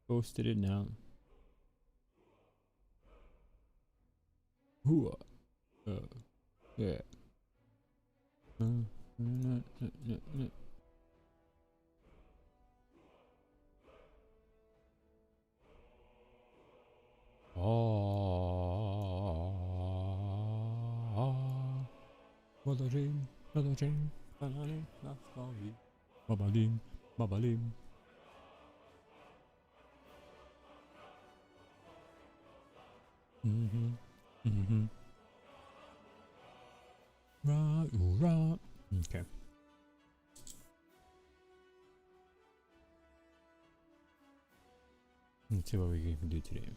Posted it now. Hooah. Yeah. Oh. Babalim, babalim, babalim, babalim, babalim, babalim. Right, right. Okay. Let's see what we can do today.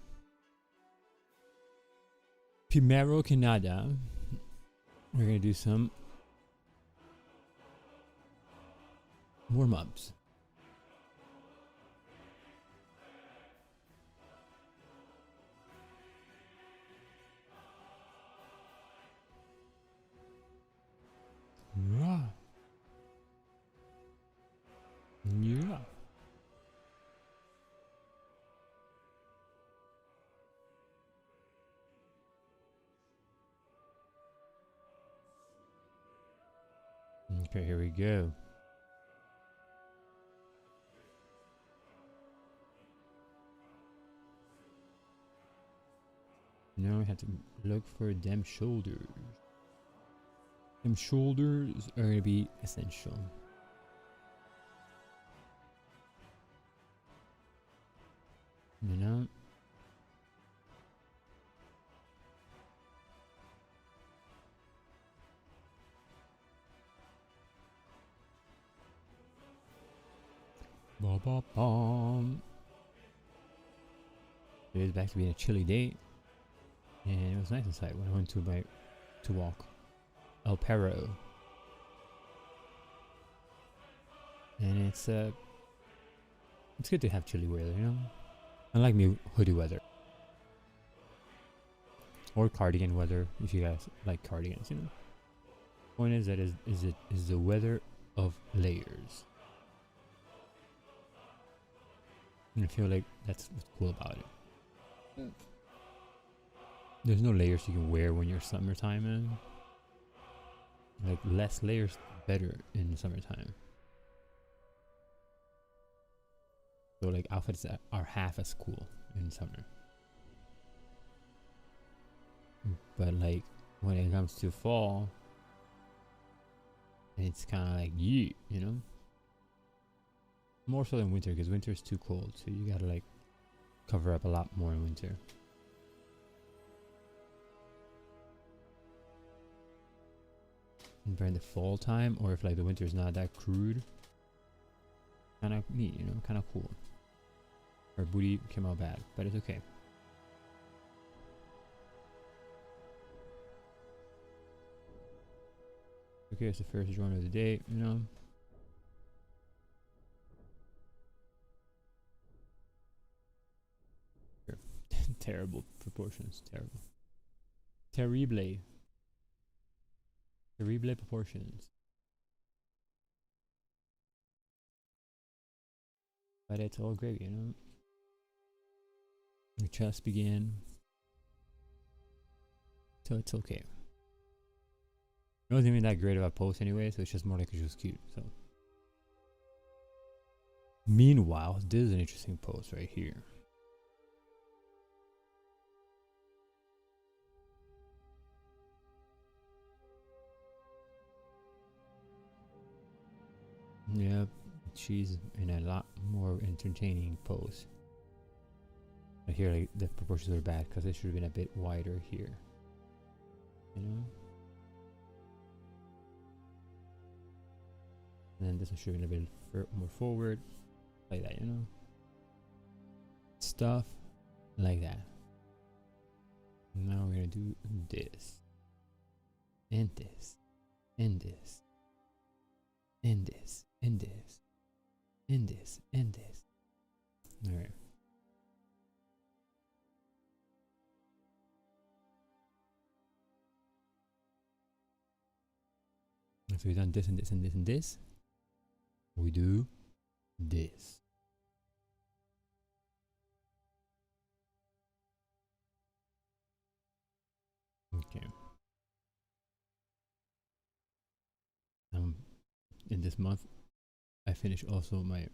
Primero que nada, we're gonna do some warm-ups. Yeah. Yeah. Okay, here we go. Now we have to look for them shoulders. Them shoulders are gonna be essential. You know? Ba ba bum. It is back to being a chilly day. And it was nice inside when I went to walk. El Perro. And it's good to have chilly weather, you know? I like me hoodie weather. Or cardigan weather if you guys like cardigans, you know. Point is that is the weather of layers. And I feel like that's what's cool about it. There's no layers you can wear when you're summertime, man. Like less layers better in the summertime. So like outfits that are half as cool in summer. But like when it comes to fall, it's kind of like yeet, you know? More so than winter, because winter is too cold, so you gotta like cover up a lot more in winter. And during the fall time, or if like the winter is not that crude, kind of neat, you know, kind of cool. Our booty came out bad, but it's okay. Okay, it's the first run of the day, you know. Terrible proportions, terrible. Terrible. Terrible proportions. But it's all great, you know. The chest began. So it's okay. It wasn't even that great of a post anyway, so it's just more like it was cute, so. Meanwhile, this is an interesting post right here. Yep, she's in a lot more entertaining pose. But here, like, the proportions are bad because it should have been a bit wider here. You know? And then this one should have been a bit more forward. Like that, you know? Stuff like that. Now we're gonna do this. And this. And this. And this. And this. And this. And this. Alright. So we've done this and this and this and this. We do this. in this month, I finished also my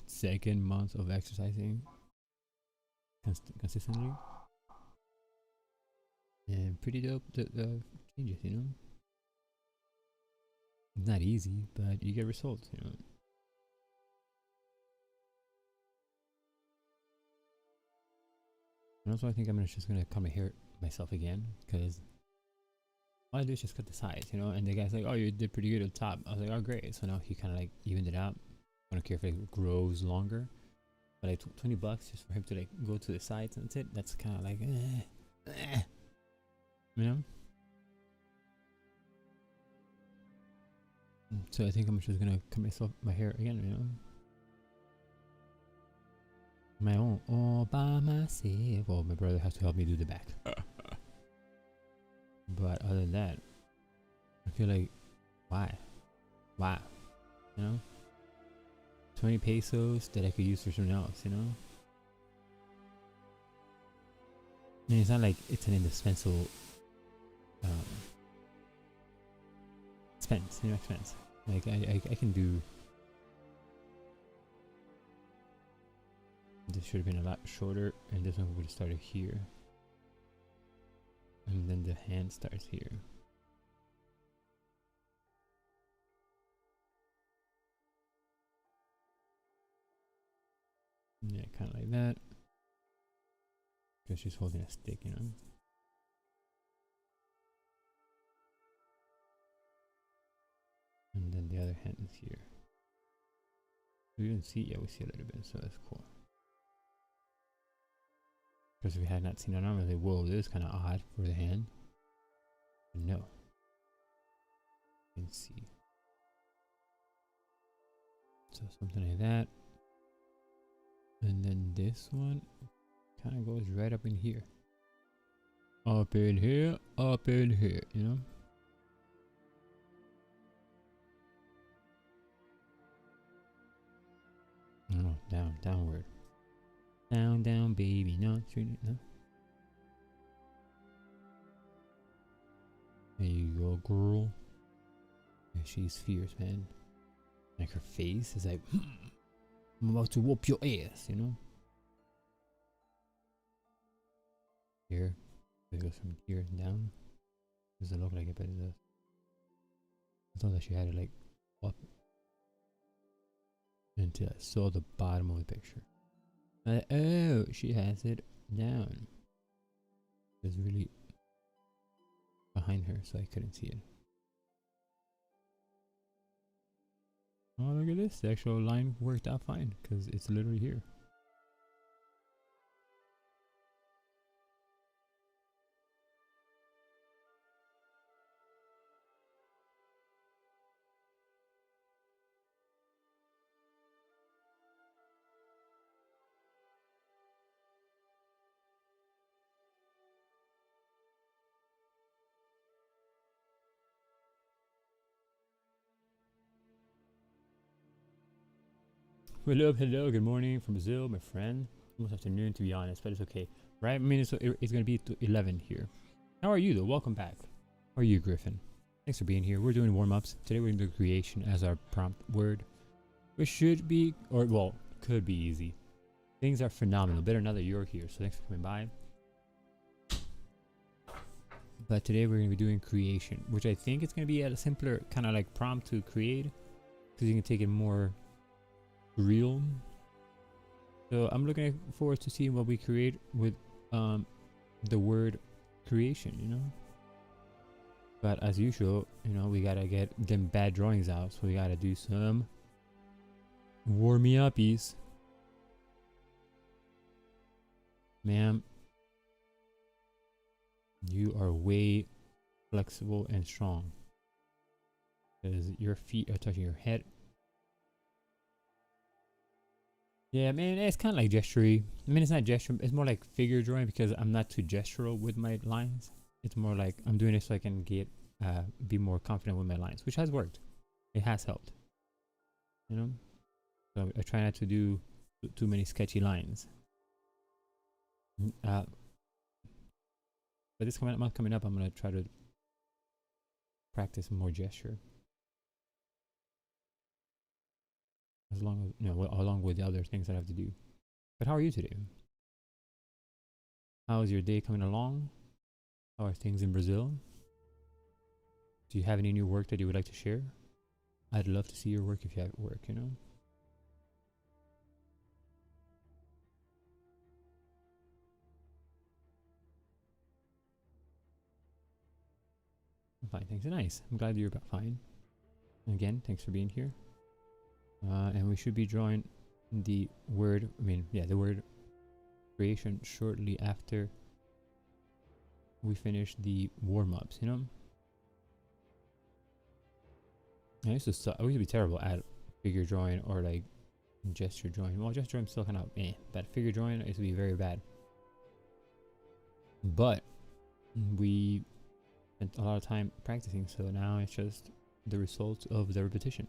second month of exercising consistently, and pretty dope the changes, you know. It's not easy, but you get results, you know. And also, I think I'm just gonna cut my hair myself again, because all I do is just cut the sides, you know. And the guy's like, "Oh, you did pretty good at the top." I was like, "Oh, great." So now he kind of like evened it out. I don't care if it grows longer, but like $20 just for him to like go to the sides and that's it. That's kind of like, you know. So I think I'm just gonna cut myself my hair again, you know. My own, all by myself. Well, my brother has to help me do the back. But other than that, I feel like, why? You know? 20 pesos that I could use for something else, you know? And it's not like it's an indispensable expense, you know, expense. Like, I can do. This should have been a lot shorter, and this one would have started here. And then the hand starts here. Yeah, kind of like that. Because she's holding a stick, you know. And then the other hand is here. We didn't see, yeah, we see a little bit, so that's cool. Because if we had not seen it on, I was like, whoa, this is kind of odd for the hand. But no. You can see. So something like that. And then this one kind of goes right up in here. Up in here, you know? No, downward. Down, baby. No, no. There you go, girl. Yeah, she's fierce, man. Like her face is like, I'm about to whoop your ass, you know? Here. It goes from here down. Doesn't look like it, but it does. I thought that she had it like up until I saw the bottom of the picture. Oh, she has it down. It's really behind her, so I couldn't see it. Oh, look at this. The actual line worked out fine because it's literally here. Hello, good morning from Brazil, my friend. Almost afternoon, to be honest, but it's okay. Right? I mean, it's going to be 11 here. How are you, though? Welcome back. How are you, Griffin? Thanks for being here. We're doing warm-ups. Today we're going to do creation as our prompt word, which should be, or well, could be easy. Things are phenomenal. Better now that you're here, so thanks for coming by. But today we're going to be doing creation, which I think it's going to be a simpler kind of like prompt to create, because you can take it more real. So I'm looking forward to seeing what we create with the word creation, you know. But as usual, you know, we gotta get them bad drawings out, so we gotta do some warming uppies. Ma'am, you are way flexible and strong because your feet are touching your head. Yeah, man, it's kind of like gestury. I mean, it's not gesture. It's more like figure drawing because I'm not too gestural with my lines. It's more like I'm doing it so I can get be more confident with my lines, which has worked. It has helped. You know, so I try not to do too many sketchy lines. But this month coming up, I'm gonna try to practice more gesture. as long as along with the other things that I have to do. But how are you today? How is your day coming along? How are things in Brazil? Do you have any new work that you would like to share? I'd love to see your work if you have work, you know? I'm fine, thanks. Nice. I'm glad you're fine. Again, thanks for being here. And we should be drawing the word, the word creation shortly after we finish the warm-ups, you know? I used to be terrible at figure drawing or like gesture drawing. Well, gesture I'm still kind of but figure drawing I used to be very bad. But we spent a lot of time practicing, so now it's just the result of the repetition.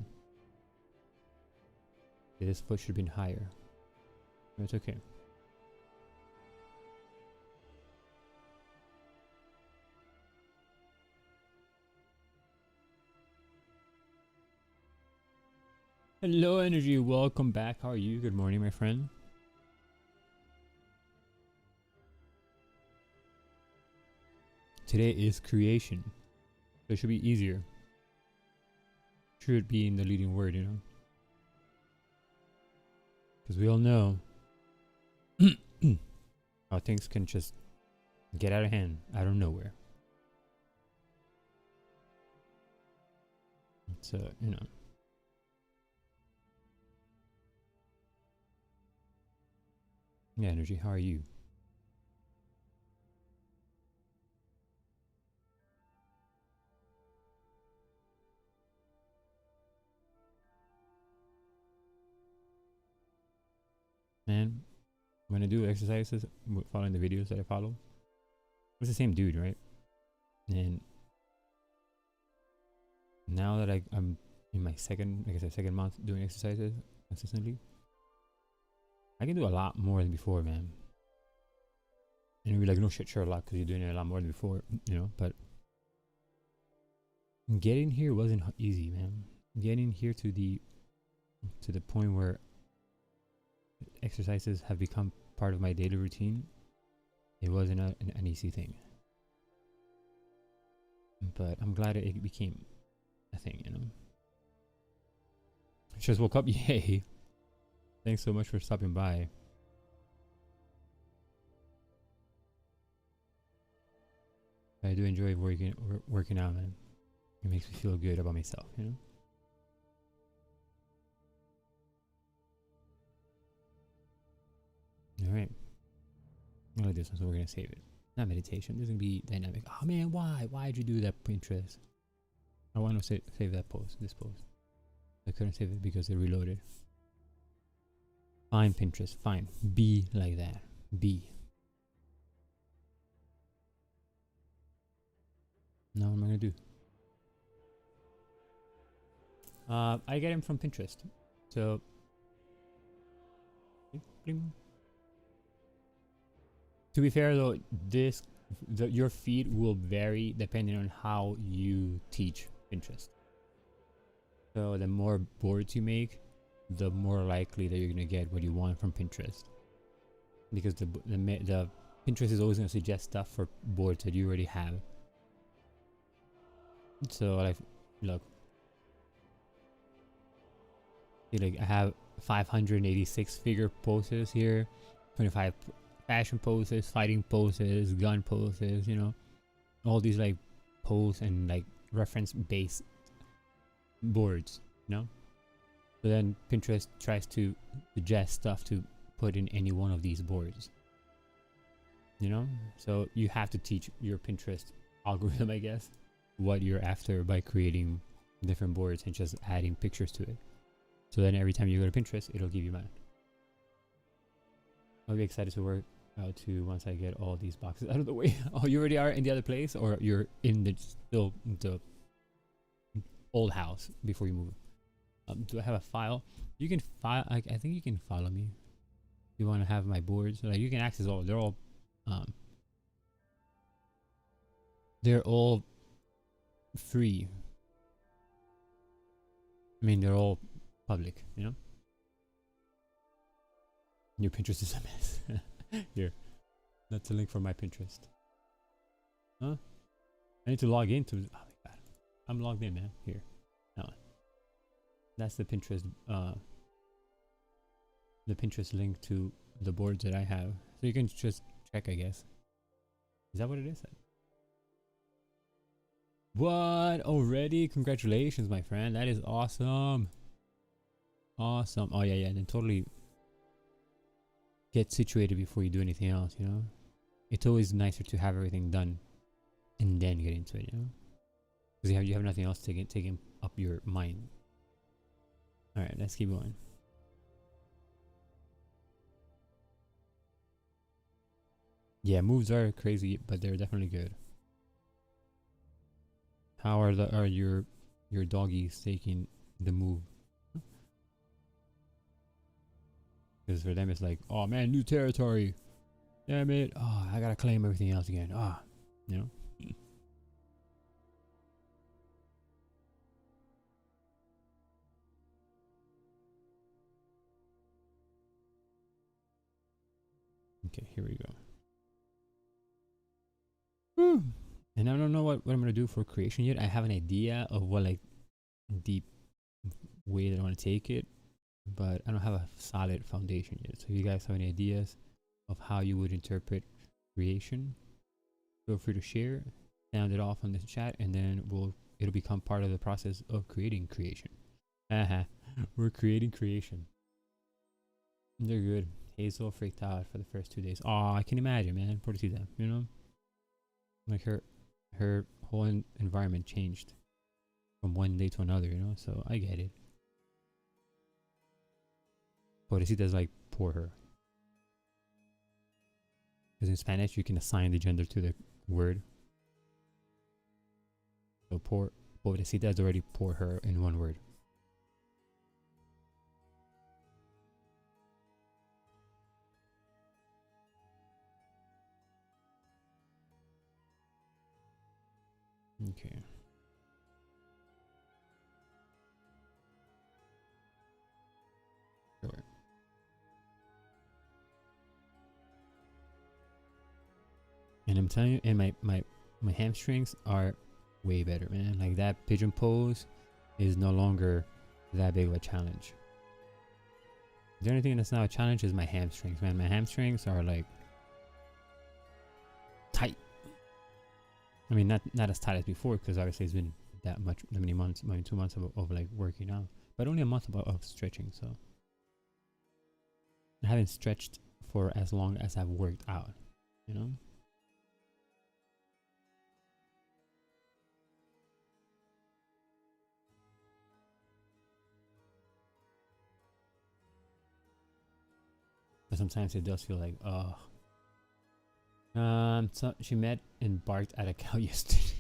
This foot should have been higher. But it's okay. Hello, Energy. Welcome back. How are you? Good morning, my friend. Today is creation. So it should be easier. Should be in the leading word, you know? Because we all know how things can just get out of hand, out of nowhere. So, you know. Yeah, Energy, how are you? Man, when I do exercises, following the videos that I follow, it's the same dude, right? And now that I'm in my second month doing exercises consistently, I can do a lot more than before, man. And you'll be like, no shit, Sherlock, because you're doing it a lot more than before, you know? But getting here wasn't easy, man. Getting here to the point where exercises have become part of my daily routine, it wasn't an easy thing. But I'm glad it became a thing, you know? Just woke up, yay! Thanks so much for stopping by. I do enjoy working out, man. It makes me feel good about myself, you know? Alright. I'm gonna do this one, so we're gonna save it. Not meditation, this is gonna be dynamic. Oh man, why'd you do that, Pinterest? I want to save that post, this post. I couldn't save it because it reloaded. Fine, Pinterest, fine. Be like that. Be. Now what am I gonna do? I get him from Pinterest. So bling. To be fair though, your feed will vary depending on how you teach Pinterest. So the more boards you make, the more likely that you're gonna get what you want from Pinterest. Because the Pinterest is always gonna suggest stuff for boards that you already have. So like, look, I have 586 figure poses here, 25 fashion poses, fighting poses, gun poses, you know, all these like pose and like reference based boards, you know. So then Pinterest tries to suggest stuff to put in any one of these boards, you know. So you have to teach your Pinterest algorithm, I guess, what you're after by creating different boards and just adding pictures to it. So then every time you go to Pinterest, it'll give you mine. I'll be excited to work out too once I get all these boxes out of the way. Oh, you already are in the other place, or you're in the old house before you move? Do I have a file? You can file. I think you can follow me. You want to have my boards? Like you can access all. They're all free. I mean, they're all public, you know. Your Pinterest is a mess. Here, that's a link for my Pinterest. Huh? I need to log into. Oh my god, I'm logged in, man. Here, that one. That's the Pinterest. The Pinterest link to the boards that I have, so you can just check. I guess. Is that what it is? What already? Congratulations, my friend. That is awesome. Awesome. Oh yeah. Then totally get situated before you do anything else. You know, it's always nicer to have everything done and then get into it. You know, because you have nothing else taking up your mind. All right, let's keep going. Yeah, moves are crazy, but they're definitely good. How are your doggies taking the move? Because for them it's like, oh man, new territory. Damn it. Oh, I gotta claim everything else again. Ah, you know. Okay, here we go. Whew. And I don't know what I'm gonna do for creation yet. I have an idea of what like deep way that I want to take it, but I don't have a solid foundation yet. So if you guys have any ideas of how you would interpret creation, feel free to share, sound it off on this chat, and then it'll become part of the process of creating creation. We're creating creation. They're good. Hazel freaked out for the first 2 days. Oh, I can imagine, man. Poor them, you know? Like her whole environment changed from one day to another, you know? So I get it. Pobrecita's like poor her. Because in Spanish you can assign the gender to the word. So pobrecita is already poor her in one word. Okay. Sure. And I'm telling you, and my hamstrings are way better, man. Like that pigeon pose is no longer that big of a challenge. The only thing that's now a challenge is my hamstrings, man. My hamstrings are like tight. I mean, not as tight as before, because obviously it's been that many months, maybe 2 months of like working out, but only a month of stretching. So I haven't stretched for as long as I've worked out, you know. But sometimes it does feel like, oh. So she met and barked at a cow yesterday.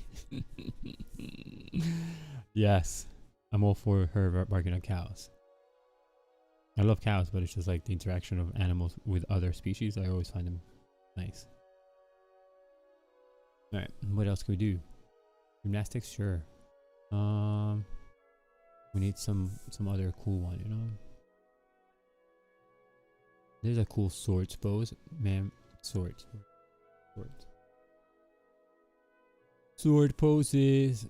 Yes, I'm all for her barking at cows. I love cows, but it's just like the interaction of animals with other species. I always find them nice. All right, what else can we do? Gymnastics, sure. We need some other cool one, you know. There's a cool swords pose, man. Sword poses.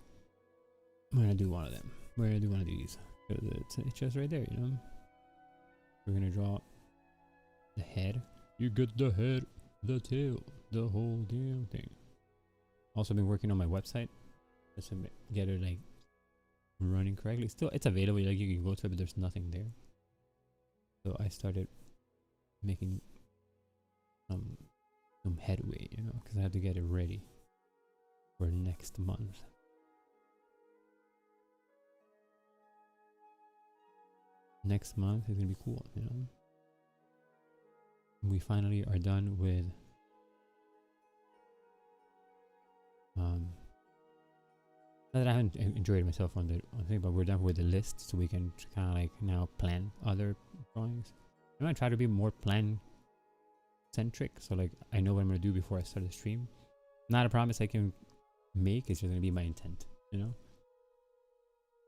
I'm gonna do one of them. We're gonna do one of these. It's just right there, you know. We're gonna draw the head. You get the head, the tail, the whole damn thing. Also been working on my website just to get it like running correctly. Still, it's available. Like you can go to it, but there's nothing there. So I started making some headway, you know, because I have to get it ready for next month. Next month is gonna be cool, you know. We finally are done with not that I haven't enjoyed myself on the thing, but we're done with the list, so we can kind of like now plan other drawings. I'm gonna try to be more plan centric, so like I know what I'm gonna do before I start the stream. Not a promise I can make, it's just gonna be my intent, you know.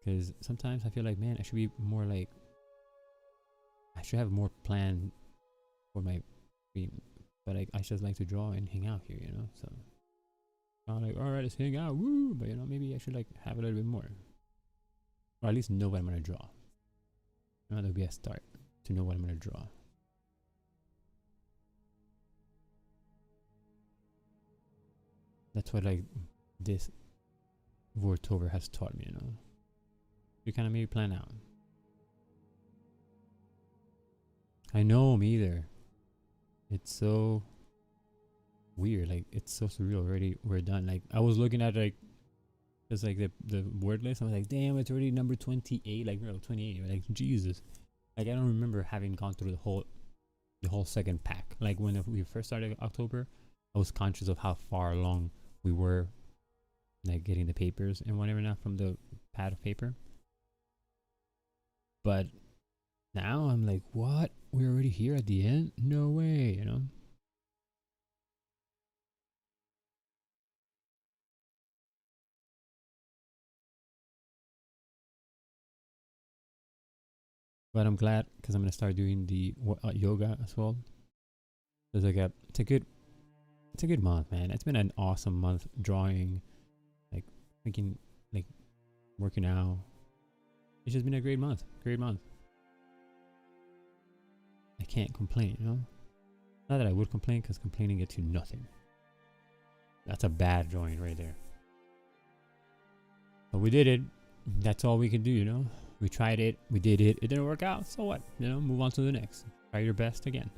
Because sometimes I feel like, man, I should be more like, I should have more plan for my dream. But I just like to draw and hang out here, you know. So I'm like, all right, let's hang out, woo. But you know, maybe I should like have a little bit more, or at least know what I'm gonna draw. You know, that'll be a start to know what I'm gonna draw. That's what like this Vortober has taught me, you know. You kind of maybe plan out. I know, me either. It's so weird, like it's so surreal already. We're done. Like I was looking at like just like the word list. I was like, damn, it's already number 28. Like, no, 28. Like, Jesus. Like I don't remember having gone through the whole second pack. Like when we first started October, I was conscious of how far along we were, like getting the papers and whatever now from the pad of paper. But now I'm like, what? We're already here at the end? No way, you know? But I'm glad because I'm gonna start doing the yoga as well. There's like it's a good month, man. It's been an awesome month drawing, like thinking, like working out. It's just been a great month. Great month. I can't complain, you know? Not that I would complain because complaining gets you nothing. That's a bad drawing right there. But we did it. That's all we can do, you know? We tried it. We did it. It didn't work out. So what? You know, move on to the next. Try your best again.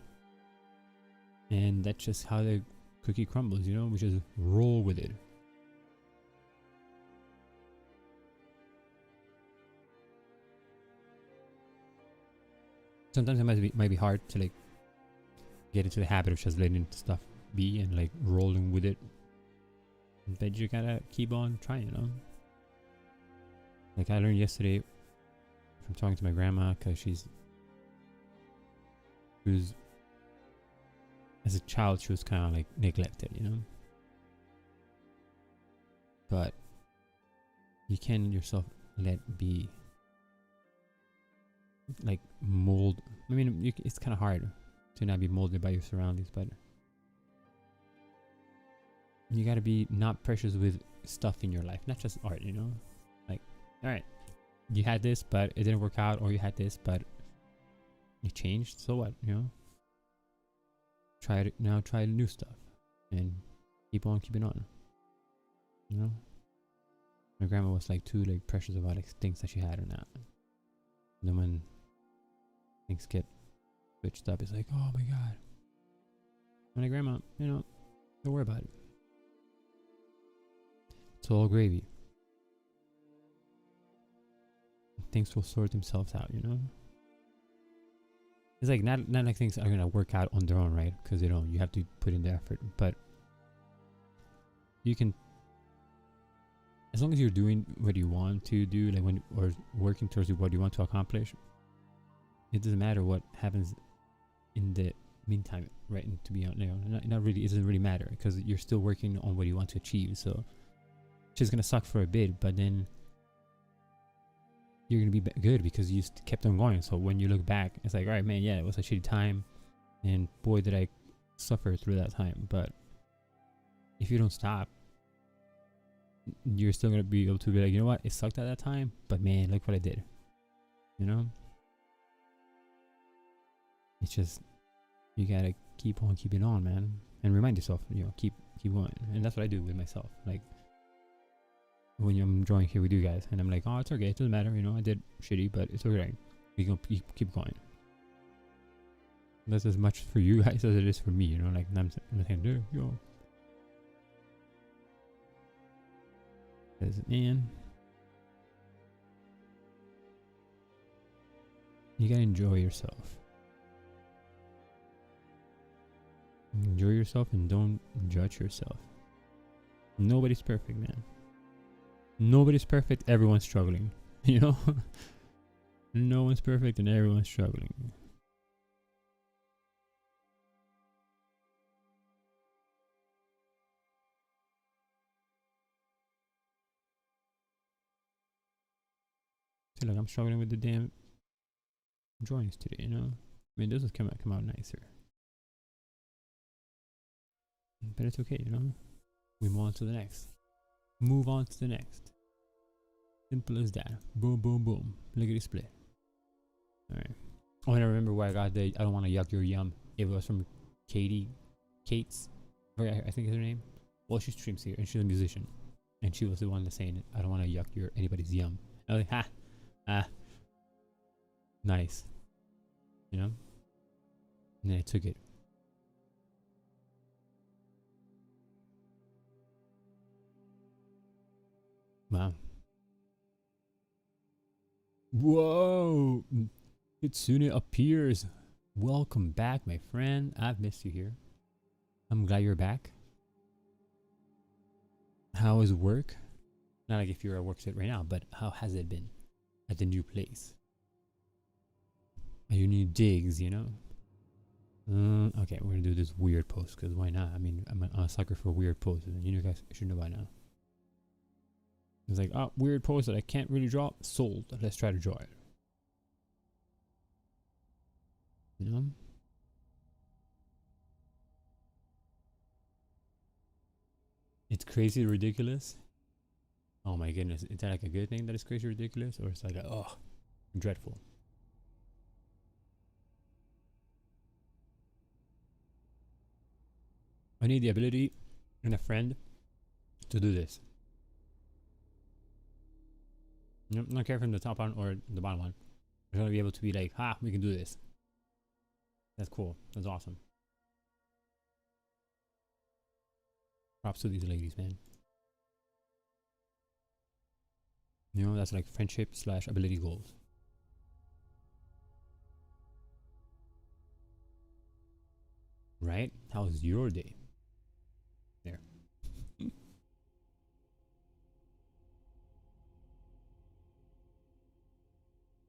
And that's just how the cookie crumbles, you know? We just roll with it. Sometimes it might be hard to like get into the habit of just letting stuff be and like rolling with it. But you gotta keep on trying, you know? Like I learned yesterday from talking to my grandma because she was, as a child, she was kind of like neglected, you know? But you can yourself let be like mold. I mean, it's kind of hard to not be molded by your surroundings, but you got to be not precious with stuff in your life, not just art, you know? Like, all right, you had this but it didn't work out, or you had this but you changed, so what, you know? Try it now, try new stuff and keep on keeping on, you know? My grandma was like too like precious about like things that she had or not. And then when things get switched up, it's like, oh my god. My grandma, you know, don't worry about it. It's all gravy. Things will sort themselves out, you know? It's like not like things are gonna work out on their own, right? Because they don't. You have to put in the effort. But you can, as long as you're doing what you want to do, like when, or working towards what you want to accomplish, it doesn't matter what happens in the meantime, right? And to be honest, you know, not really, it doesn't really matter because you're still working on what you want to achieve. So it's just gonna suck for a bit, but then you're gonna be good because you kept on going. So when you look back, it's like, all right, man, yeah, it was a shitty time, and boy, did I suffer through that time. But if you don't stop, you're still gonna be able to be like, you know what, it sucked at that time, but man, look what I did. You know, it's just you gotta keep on keeping on, man, and remind yourself, you know, keep going. And that's what I do with myself. Like when I'm drawing here with you guys, and I'm like, oh, it's okay, it doesn't matter, you know, I did shitty, but it's okay, we can keep going. That's as much for you guys as it is for me, you know. Like I'm saying, dude, yo, because man, you gotta enjoy yourself. Enjoy yourself and don't judge yourself. Nobody's perfect, man. Nobody's perfect. Everyone's struggling. You know? No one's perfect and everyone's struggling. See, like I'm struggling with the damn drawings today, you know? I mean, this will come out nicer. but it's okay, you know. We move on to the next. Move on to the next. Simple as that. Boom, boom, boom. Lickety split. Alright. Oh, and I remember where I got the I don't want to yuck your yum. It was from Kate's. I think is her name. Well, she streams here and she's a musician. And she was the one that's saying, I don't want to yuck anybody's yum. I was like, ha. Nice. You know? And then I took it. Wow. Whoa! Kitsune appears. Welcome back, my friend. I've missed you here. I'm glad you're back. How is work? Not like if you're at work site right now, but how has it been at the new place? You need digs, you know? Okay, we're gonna do this weird post because why not? I mean, I'm a sucker for weird posts, and you guys should know by now. It's like, oh, weird post that I can't really draw. Sold. Let's try to draw it. You know? It's crazy ridiculous. Oh my goodness. Is that like a good thing that it's crazy ridiculous? Or it's like, oh, dreadful? I need the ability and a friend to do this. Not care from the top one or the bottom one. We're gonna be able to be like, we can do this. That's cool. That's awesome. Props to these ladies, man. You know, that's like friendship / ability goals. Right? How was your day? There.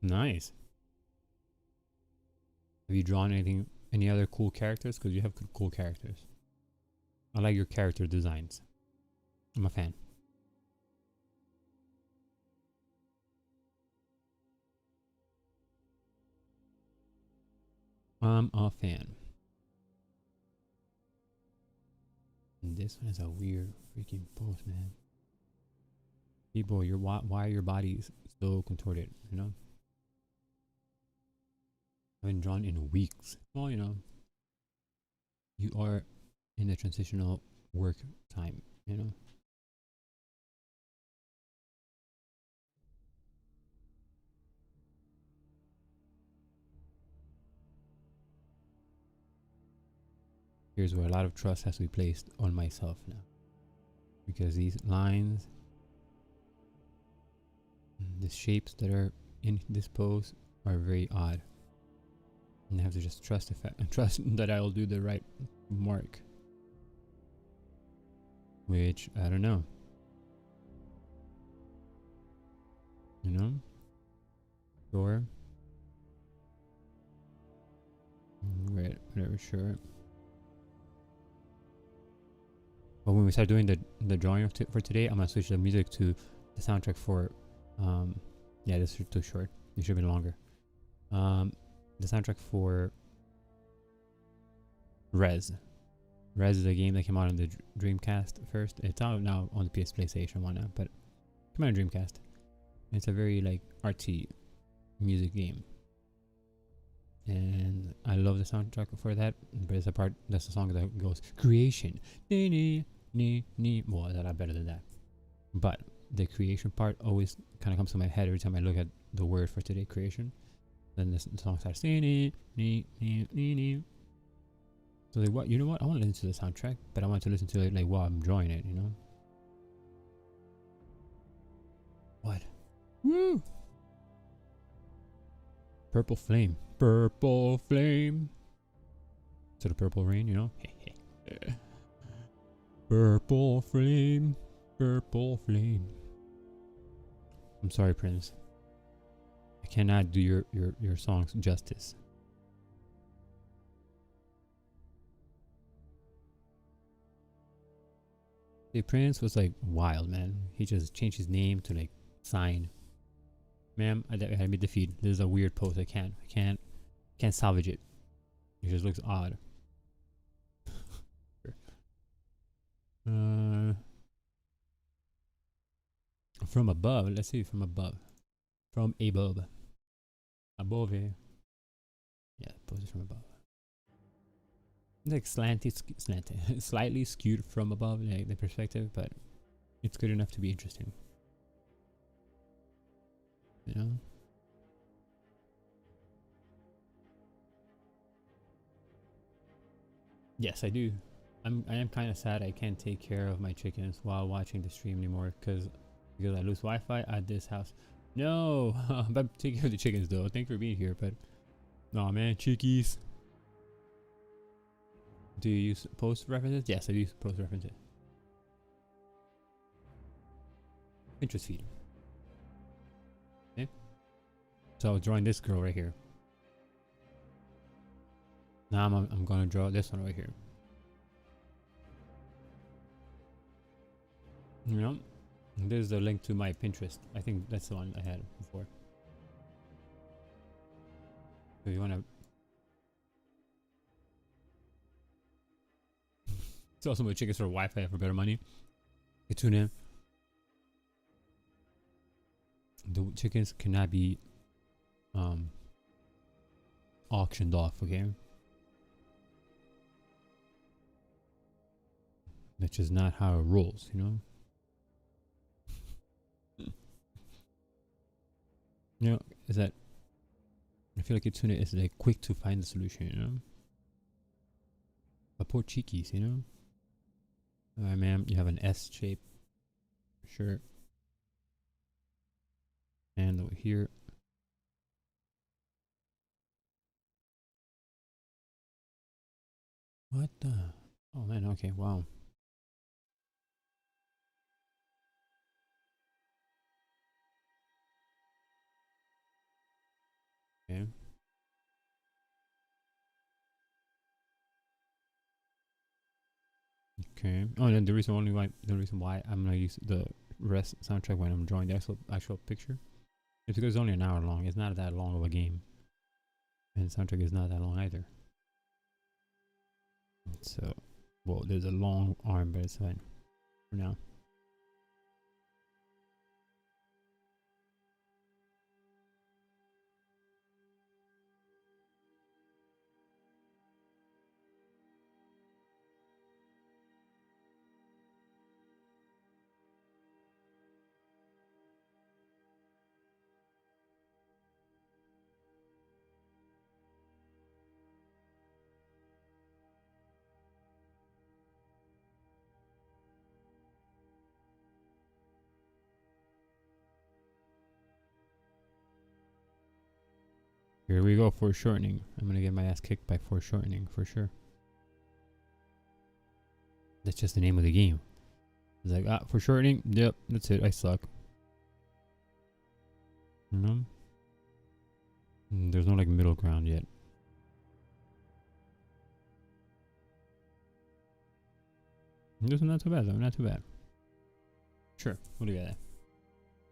Nice. Have you drawn any other cool characters? Because you have cool characters. I like your character designs. I'm a fan. I'm a fan. And this one is a weird freaking post, man. People, why are your bodies so contorted, you know? I haven't drawn in weeks. Well, you know, you are in a transitional work time, you know? Here's where a lot of trust has to be placed on myself now. Because these lines, the shapes that are in this pose are very odd. And I have to just trust that I'll do the right mark. Which, I don't know. You know? Sure. Right, whatever, sure. But when we start doing the drawing for today, I'm gonna switch the music to the soundtrack for yeah, this is too short. It should have been longer. The soundtrack for Rez. Rez is a game that came out on the Dreamcast first. It's out now on the PS PlayStation 1 now, but came out on Dreamcast. It's a very like artsy music game. And I love the soundtrack for that, but it's that's the song that goes creation. Well, that better than that. But the creation part always kind of comes to my head every time I look at the word for today, creation. Then the song starts. So like, what? You know what? I want to listen to the soundtrack, but I want to listen to it like while I'm drawing it. You know. What? Woo! Purple flame. Purple flame. To the purple rain, you know. Purple flame. Purple flame. I'm sorry, Prince. I cannot do your songs justice. The Prince was like wild, man. He just changed his name to like Sign. Ma'am, I made the feed. This is a weird post. I can't salvage it. It just looks odd. from above. Let's see from above. From above. Above. Yeah, pose it from above. It's like slanted, slightly skewed from above, like the perspective, but it's good enough to be interesting. You know? Yes, I do. I am kind of sad I can't take care of my chickens while watching the stream anymore because I lose Wi-Fi at this house. No, I'm taking care of the chickens though. Thanks for being here, but no man, chickies. Do you use post references? Yes, I use post references. Interest feed. Okay. So I'll drawing this girl right here. Now I'm gonna draw this one right here. You know, there's the link to my Pinterest. I think that's the one I had before. So you wanna sell some of the chickens for Wi-Fi for better money? You tune in. The chickens cannot be auctioned off, okay? That's just not how it rolls, you know? You know, is that I feel like Kitsune is like quick to find the solution, you know? But poor cheekies, you know? Alright, ma'am, you have an S shape shirt. And over here. What the? Oh man, okay, wow. Okay. Okay. Oh, and then the reason why I'm gonna use the rest soundtrack when I'm drawing the actual picture is because it's only an hour long. It's not that long of a game, and the soundtrack is not that long either. So, well, there's a long arm, but it's fine for now. Here we go, foreshortening. I'm gonna get my ass kicked by foreshortening for sure. That's just the name of the game. It's like, foreshortening? Yep, that's it. I suck. You know? There's no like middle ground yet. This is not too bad though, not too bad. Sure, we'll leave it at that.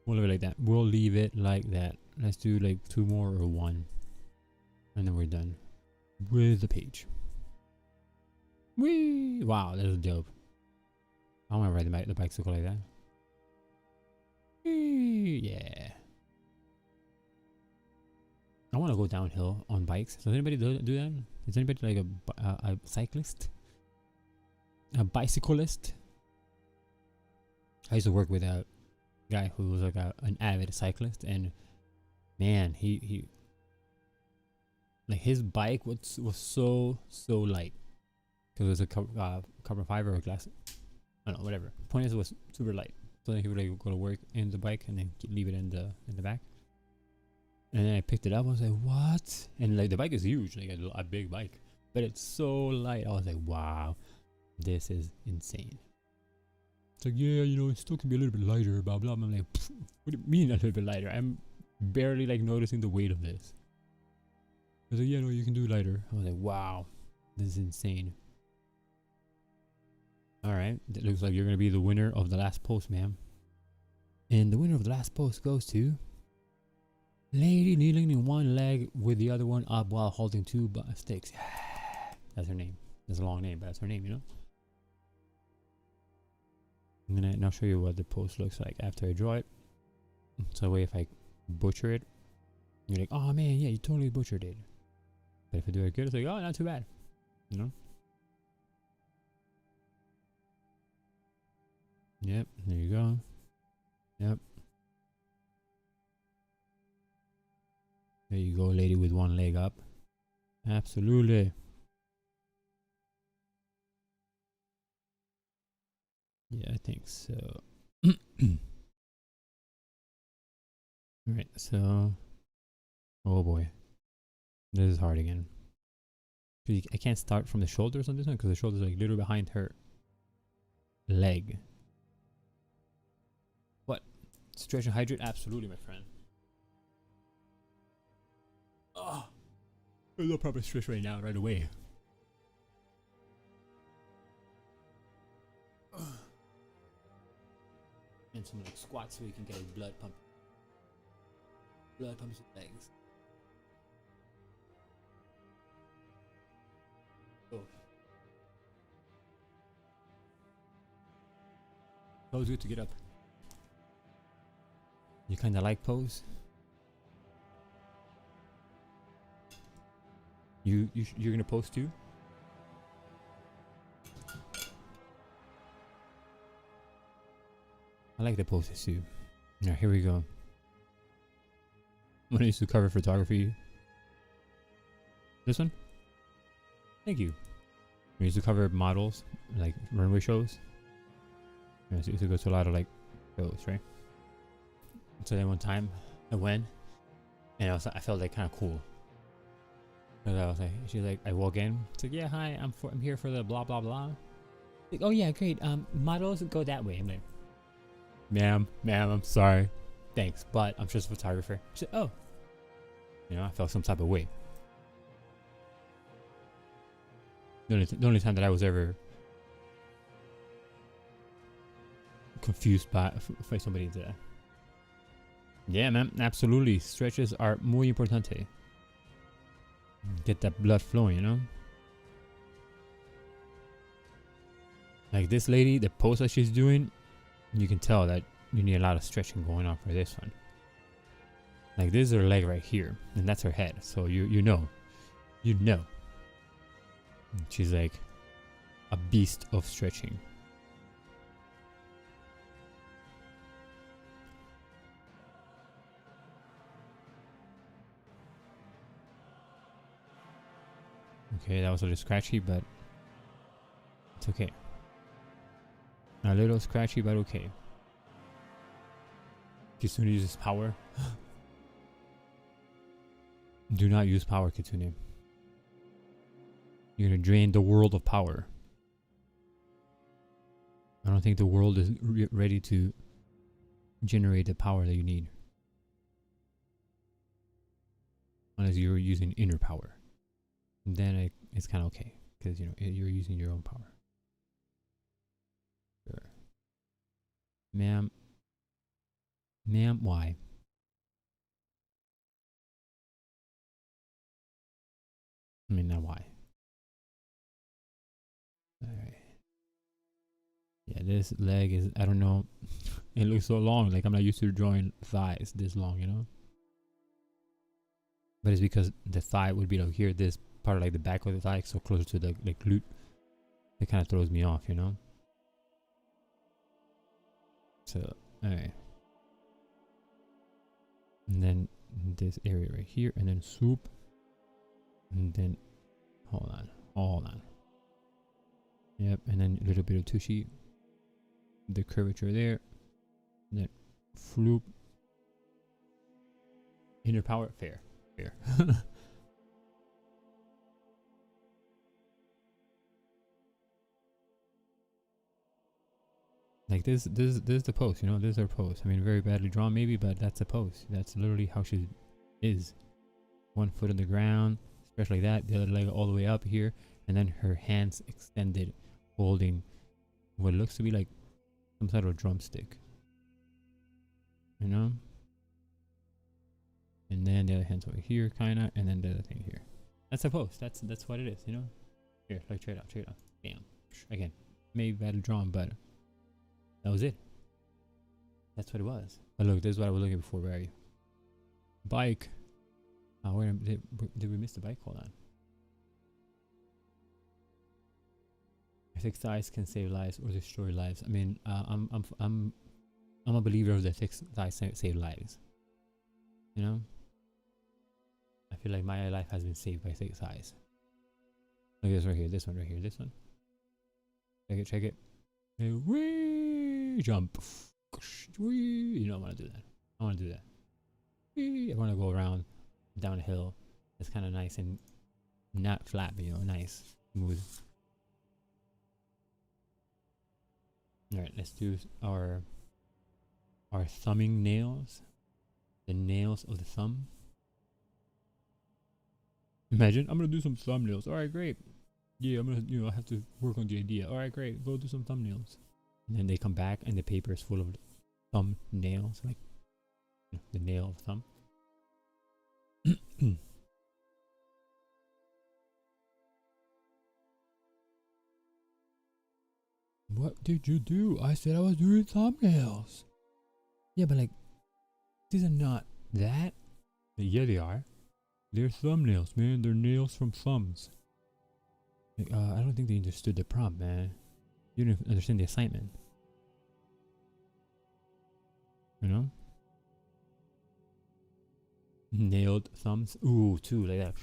We'll leave it like that. We'll leave it like that. Let's do like 2 more or 1. And then we're done with the page. Whee! Wow, that is dope. I want to ride the bicycle like that. Whee! Yeah. I want to go downhill on bikes. Does anybody do that? Is anybody like a cyclist? A bicyclist? I used to work with a guy who was like an avid cyclist, and man, he like his bike was so light because it was a carbon fiber or glass. I don't know, whatever. Point is, it was super light. So then he would like go to work in the bike and then leave it in the back. And then I picked it up. I was like, what? And like the bike is huge, like a big bike, but it's so light. I was like, wow, this is insane. It's like, yeah, you know, it still can be a little bit lighter, blah blah. I'm like, what do you mean a little bit lighter? I'm barely like noticing the weight of this. I was like, yeah, no, you can do lighter. I was like, wow, this is insane. Alright, it looks like you're gonna be the winner of the last post, ma'am. And the winner of the last post goes to lady kneeling in one leg with the other one up while holding 2 sticks. That's her name. That's a long name, but that's her name, you know? I'm gonna now show you what the post looks like after I draw it. So that way if I butcher it, you're like, oh man, yeah, you totally butchered it. But if I do it good, it's like, oh, not too bad. You know? Yep, there you go. Yep. There you go, lady with one leg up. Absolutely. Yeah, I think so. Alright, so. Oh boy. This is hard again. I can't start from the shoulders on this one because the shoulders are like literally behind her leg. What? Stretch and hydrate? Absolutely, my friend. Oh, there's no proper stretch right now, right away. And some like squats so you can get his blood pumping. Blood pumps his legs. Oh. Always good to get up. You kind of like pose? You're gonna pose too? I like the poses too. Now here we go. When I used to cover photography. This one? Thank you. I used to cover models, like runway shows. I used to go to a lot of like shows, right? So then one time I went, and I felt like kind of cool. Cause I was like, she's like, I walk in, it's like, yeah, hi, I'm here for the blah blah blah. Like, oh yeah, great. Models go that way. I'm like, ma'am, I'm sorry, thanks, but I'm just a photographer. She said, oh, you know, I felt some type of way. The only time that I was ever confused by somebody into that. Yeah, man, absolutely. Stretches are muy importante. Get that blood flowing, you know? Like this lady, the pose that she's doing, you can tell that you need a lot of stretching going on for this one. Like this is her leg right here, and that's her head. So you know. She's like a beast of stretching. Okay, that was a little scratchy, but it's okay. A little scratchy, but okay. Kitsune uses power. Do not use power, Kitsune. You're gonna drain the world of power. I don't think the world is ready to generate the power that you need. Unless you're using inner power. Then it's kind of okay. Because, you know, you're using your own power. Sure. Ma'am, why? I mean, not why. Alright. Yeah, this leg is, I don't know. It looks so long. Like, I'm not used to drawing thighs this long, you know? But it's because the thigh would be like here, this part of like the back of the thigh, so closer to the glute. It kind of throws me off, you know? So, alright. And then this area right here, and then swoop. And then, hold on. Yep, and then a little bit of tushy. The curvature there. And then floop. Inner power, fair. Like this is the pose, you know, this is her pose. I mean, very badly drawn maybe, but that's a pose. That's literally how she is. One foot on the ground, especially that, the other leg all the way up here, and then her hands extended, holding what looks to be like some sort of drumstick. You know? And then the other hand's over here, kinda, and then the other thing here. That's a pose. That's what it is, you know? Here, like trade off. Bam. Again, maybe badly drawn, but that was it. That's what it was. But Oh, look, this is what I was looking for. Where are you? Bike. Oh, wait, did we miss the bike? Hold on. I think thighs can save lives or destroy lives. I mean, I'm a believer of the thick thighs save lives. You know, I feel like my life has been saved by thick thighs. Look at this right here. This one right here. This one. Check it. Check it. Hey, wee, jump. Wee. You know, I want to do that. I want to do that. Wee. I want to go around down a hill. It's kind of nice and not flat, but you know, nice, smooth. All right, let's do our thumbing nails. The nails of the thumb. Imagine I'm gonna do some thumbnails. All right, great. Yeah, I'm gonna, I have to work on the idea. All right, great. Go do some thumbnails. And then they come back and the paper is full of thumbnails, like the nail of thumb. What did you do? I said I was doing thumbnails. Yeah, but like, these are not that. Yeah, they are. They're thumbnails, man. They're nails from thumbs. Like, I don't think they understood the prompt, man. You didn't understand the assignment. You know? Nailed thumbs. Ooh, too, like that.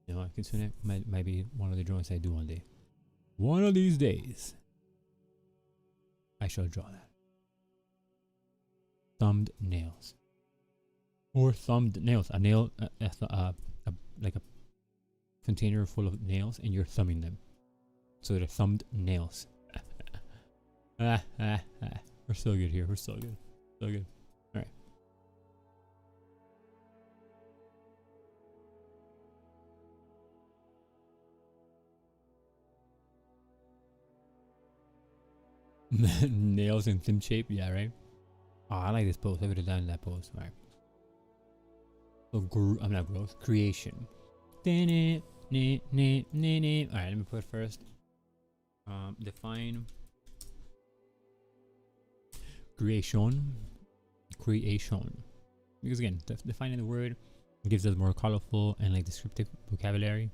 You know, Kitsune might be one of the drawings I do one day. One of these days, I shall draw that. Thumbed nails. Or thumbed nails. A nail, like a container full of nails, and you're thumbing them. So they're thumbed nails. We're so good here. We're so good. So good. Alright. Nails in thumb shape, yeah, right? Oh, I like this pose. I would have done that pose. Alright. So I'm not growth. Creation. Alright, let me put first. Define creation. Because again, defining the word gives us more colorful and like descriptive vocabulary.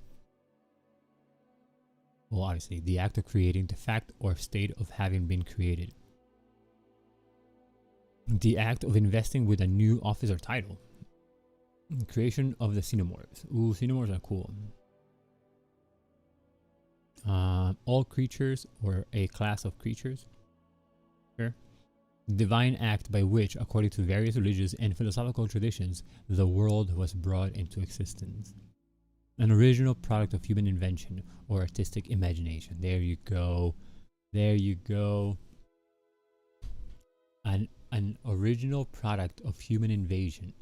Well, obviously, the act of creating, the fact or state of having been created. The act of investing with a new office or title. Creation of the xenomorphs. Ooh, xenomorphs are cool. All creatures or a class of creatures. Sure. Divine act by which, according to various religious and philosophical traditions, the world was brought into existence. An original product of human invention or artistic imagination. There you go. There you go. An original product of human invention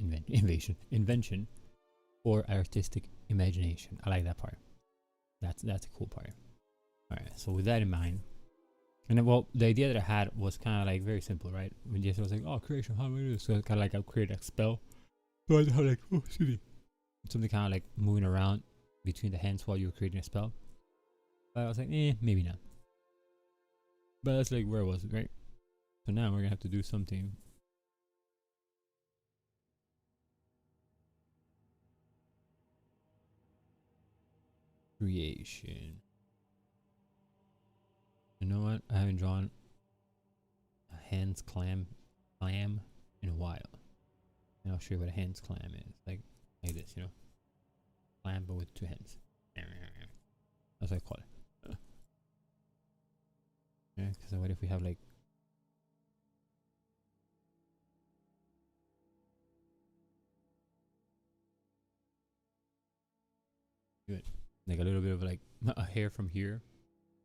or artistic imagination. I like that part. That's a cool part. All right. So with that in mind, and then, well, the idea that I had was kind of like very simple, right? When just was like, oh, creation, how do we do this? So kind of like I create a spell. So I had like, oh, excuse me, something kind of like moving around between the hands while you were creating a spell. But I was like, maybe not. But that's like where it was, right? So now we're gonna have to do something. Creation. You know what? I haven't drawn a hands clam in a while. And I'll show you what a hands clam is. Like this, you know? Clam but with two hands. That's what I call it. Yeah, because what if we have like good. Like a little bit of like a hair from here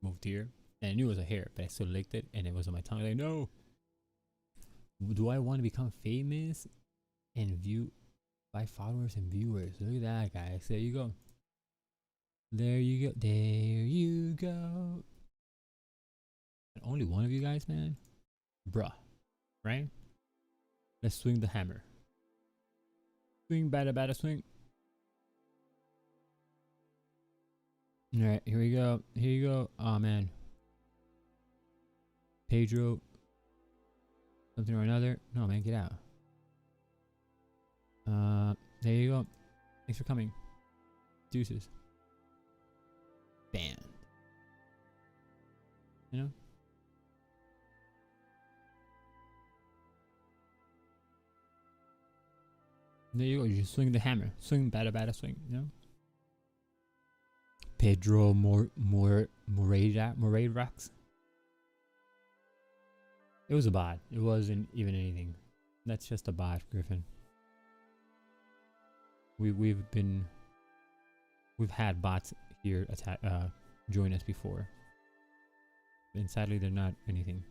moved here. And I knew it was a hair, but I still licked it and it was on my tongue. Like, no. Do I want to become famous and view by followers and viewers? Look at that, guys. There you go. There you go. There you go. And only one of you guys, man? Bruh. Right? Let's swing the hammer. Swing, batter, swing. Alright, here we go. Here you go. Oh, man. Pedro. Something or another. No, man, get out. There you go. Thanks for coming. Deuces. Banned. You know? There you go. You just swing the hammer. Swing, bada, swing. You know? Pedro Moreirax. It was a bot. It wasn't even anything. That's just a bot, Griffin. We've had bots here attack join us before, and sadly they're not anything.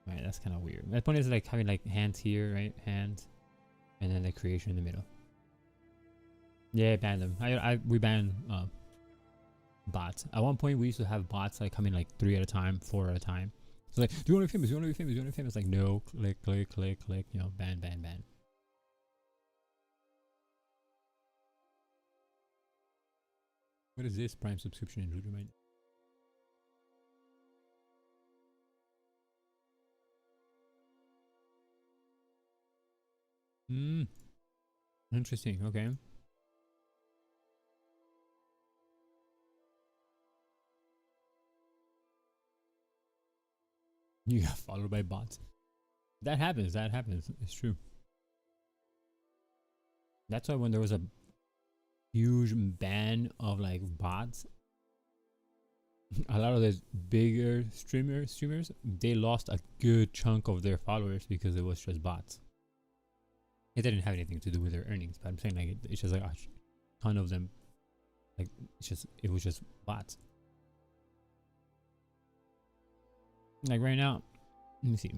Right, that's kind of weird. My point is like having like hands here, right? Hands, and then the creation in the middle. Yeah, ban them. We banned bots. At one point, we used to have bots like coming like 3 at a time, 4 at a time. So like, do you want to be famous? Do you want to be famous? Do you want to be famous? Like, no, click, click, click, click. You know, ban, ban, ban. What is this Prime subscription include? Remind. Interesting. Okay. You got followed by bots. That happens. That happens. It's true. That's why when there was a huge ban of like bots, a lot of those bigger streamers, they lost a good chunk of their followers because it was just bots. It didn't have anything to do with their earnings, but I'm saying like it's just like a ton of them. Like it was just bots. Like right now, let me see.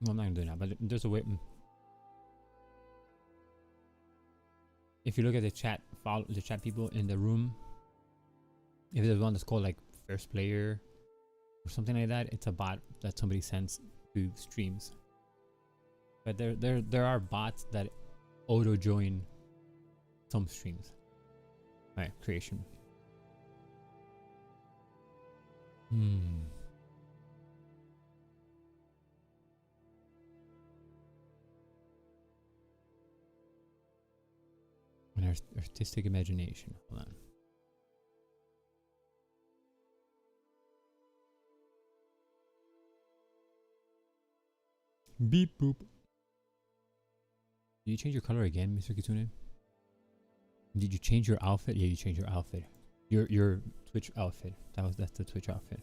No, I'm not gonna do that, but there's a way. If you look at the chat, follow the chat people in the room. If there's one that's called like first player or something like that, it's a bot that somebody sends to streams. But there are bots that auto join some streams. Alright, creation. I'm An artistic imagination. Hold on. Beep boop. Did you change your color again, Mr. Kitsune? Did you change your outfit? Yeah, you changed your outfit. Your Twitch outfit. That's the Twitch outfit.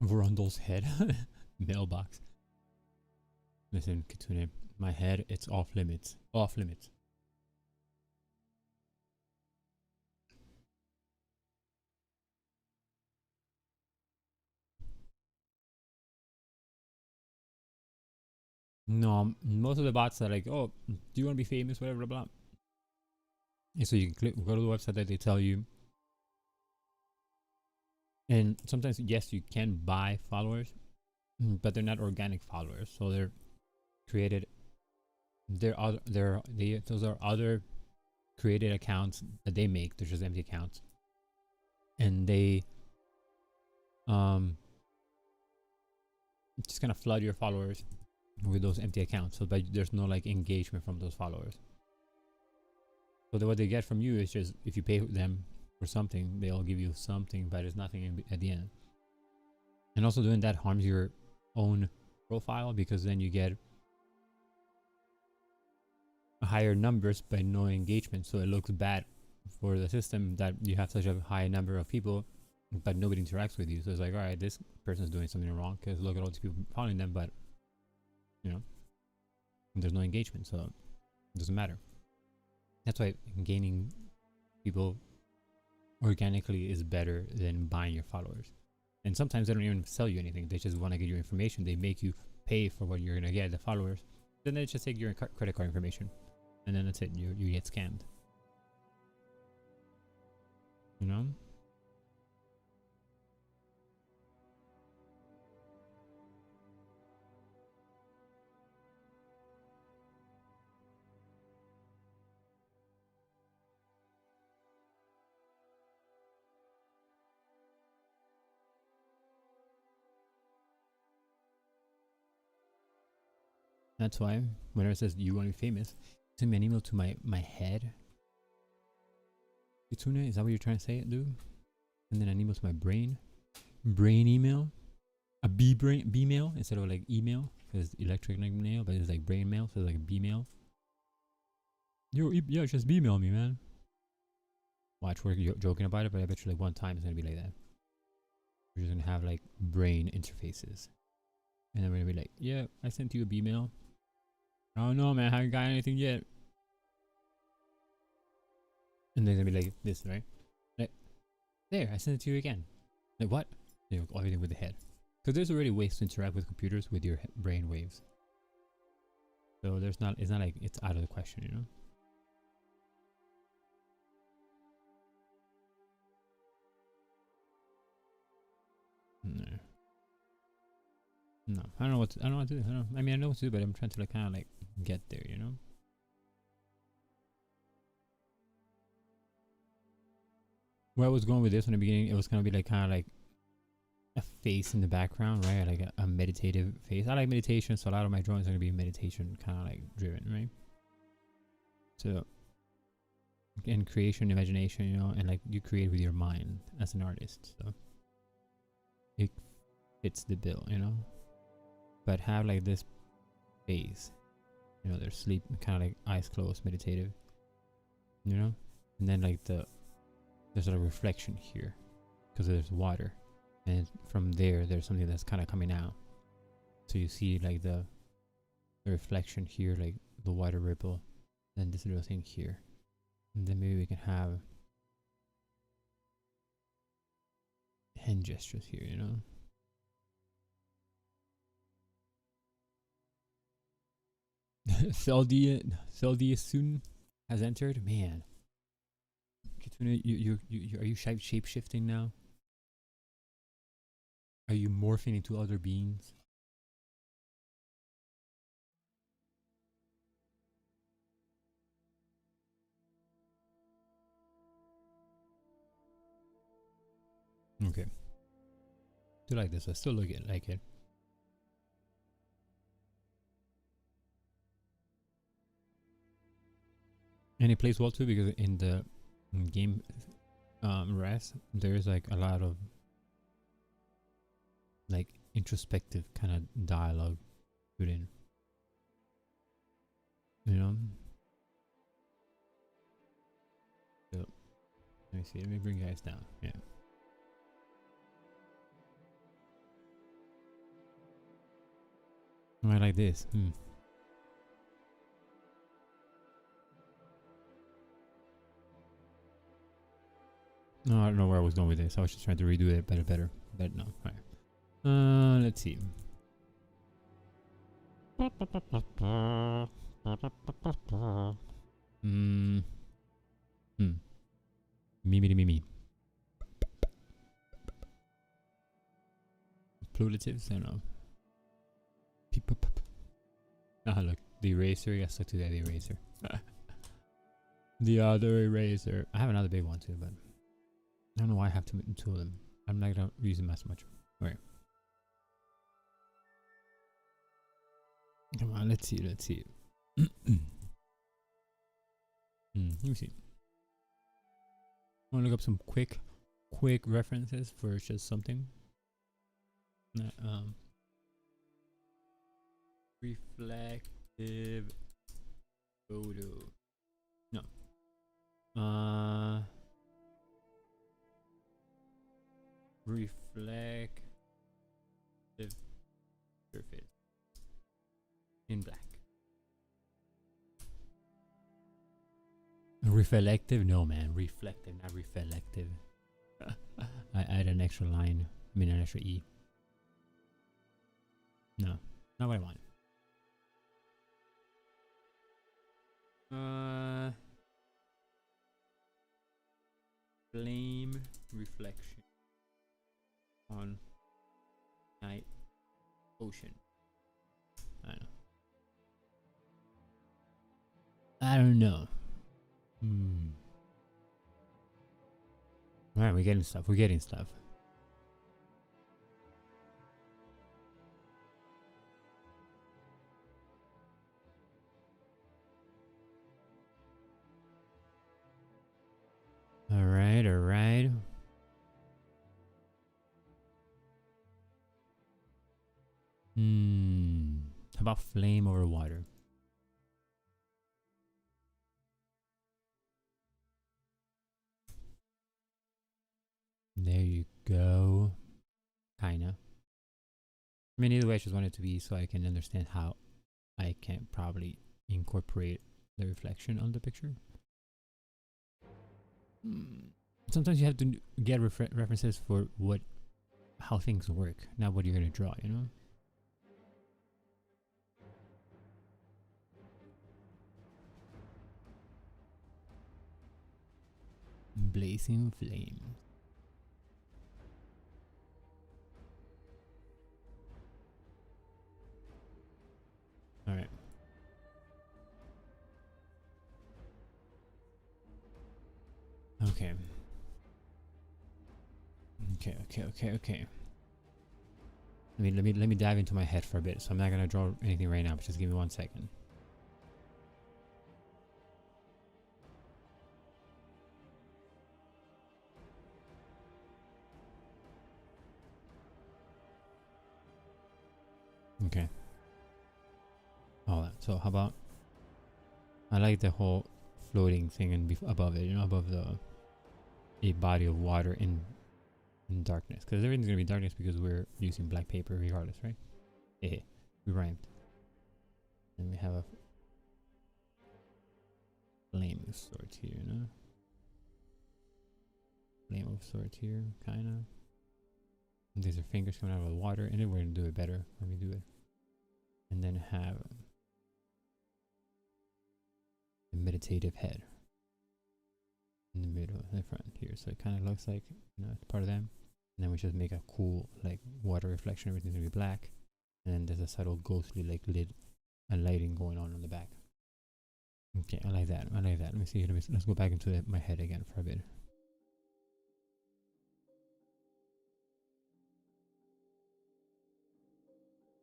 Vorondol's head. Mailbox. Listen, Kitsune, my head, it's off limits. Off limits. No, most of the bots are like, oh, do you want to be famous, whatever, blah, blah. And so you can click, go to the website that they tell you. And sometimes, yes, you can buy followers, but they're not organic followers. So they're created, those are other created accounts that they make. They're just empty accounts. And they just kind of flood your followers with those empty accounts, so but there's no like engagement from those followers. So what they get from you is just, if you pay them for something, they'll give you something, but it's nothing at the end. And also doing that harms your own profile, because then you get higher numbers but no engagement. So it looks bad for the system that you have such a high number of people but nobody interacts with you. So it's like, all right, this person's doing something wrong because look at all these people following them, but you know, there's no engagement, so it doesn't matter. That's why gaining people organically is better than buying your followers. And sometimes they don't even sell you anything, they just want to get your information. They make you pay for what you're gonna get, the followers. Then they just take your credit card information, and then that's it. You get scammed, you know. That's why whenever it says you want to be famous, send me an email to my head. Kitsune, is that what you're trying to say, dude? And then an email to my brain. Brain email. A B mail instead of like email, because electric mail, but it's like brain mail, so it's like B mail. Yeah, just B mail me, man. Watch, we're joking about it, but I bet you like one time it's gonna be like that. We're just gonna have like brain interfaces, and then we're gonna be like, yeah, I sent you a B mail. I don't know, man, I haven't got anything yet. And they're gonna be like this, right? Like, there, I sent it to you again. Like what? You know, everything with the head. Because there's already ways to interact with computers with your brain waves. So it's not like it's out of the question, you know? No. No. I don't know what to do. I mean, I know what to do, but I'm trying to like kind of like get there, you know? Where I was going with this in the beginning, it was gonna be like kind of like a face in the background, right? Like a meditative face. I like meditation, so a lot of my drawings are gonna be meditation kind of like driven, right? So, and creation, imagination, you know, and like you create with your mind as an artist, so it fits the bill, you know. But have like this face, you know, they're sleep, kind of like eyes closed, meditative, you know, and then like there's a reflection here because there's water, and from there's something that's kind of coming out, so you see like the reflection here, like the water ripple, then this little thing here, and then maybe we can have hand gestures here, you know. Seldia soon has entered. Man, Kitsune, you are you shape shifting now? Are you morphing into other beings? Okay. Do like this. I still look it like it. And it plays well too because in the game rest there's like a lot of like introspective kind of dialogue put in. You know? So let me see, let me bring you guys down. Yeah. I like this. No, I don't know where I was going with this. I was just trying to redo it better. But no. Alright. Let's see. Mimi. Pluratives? I don't know. Ah, look. The eraser. Yeah, stuck to that eraser. The other eraser. I have another big one too, but I don't know why I have two of them. I'm not gonna use them as much. Alright. Come on, let's see. Let me see. I want to look up some quick references for just something. Reflective photo. No. Reflective surface in black. Reflective? No, man. Reflective, not reflective. I add an extra line. I mean, an extra E. No, not what I want. Flame reflection on night ocean. I don't know. Alright, we're getting stuff. right. How about flame over water? There you go. Kinda. I mean, either way, I just want it to be so I can understand how I can probably incorporate the reflection on the picture. Sometimes you have to get references for how things work, not what you're gonna draw, you know? Blazing flame. Alright. Okay. Okay. Let me dive into my head for a bit. So I'm not gonna draw anything right now, but just give me 1 second. Okay. All that. So how about I like the whole floating thing and above it, you know, above a body of water in darkness, because everything's gonna be darkness because we're using black paper regardless, right? Yeah, we rhymed. And we have a flame of sorts here, you know? Flame of sorts here, kinda. And these are fingers coming out of the water, and then we're gonna do it better when we do it. And then have a meditative head in the middle, in the front here. So it kind of looks like, you know, it's part of them. And then we just make a cool, like, water reflection. Everything's gonna be black. And then there's a subtle ghostly, like, lid and lighting going on the back. Okay, I like that. Let me see. Let's go back into my head again for a bit.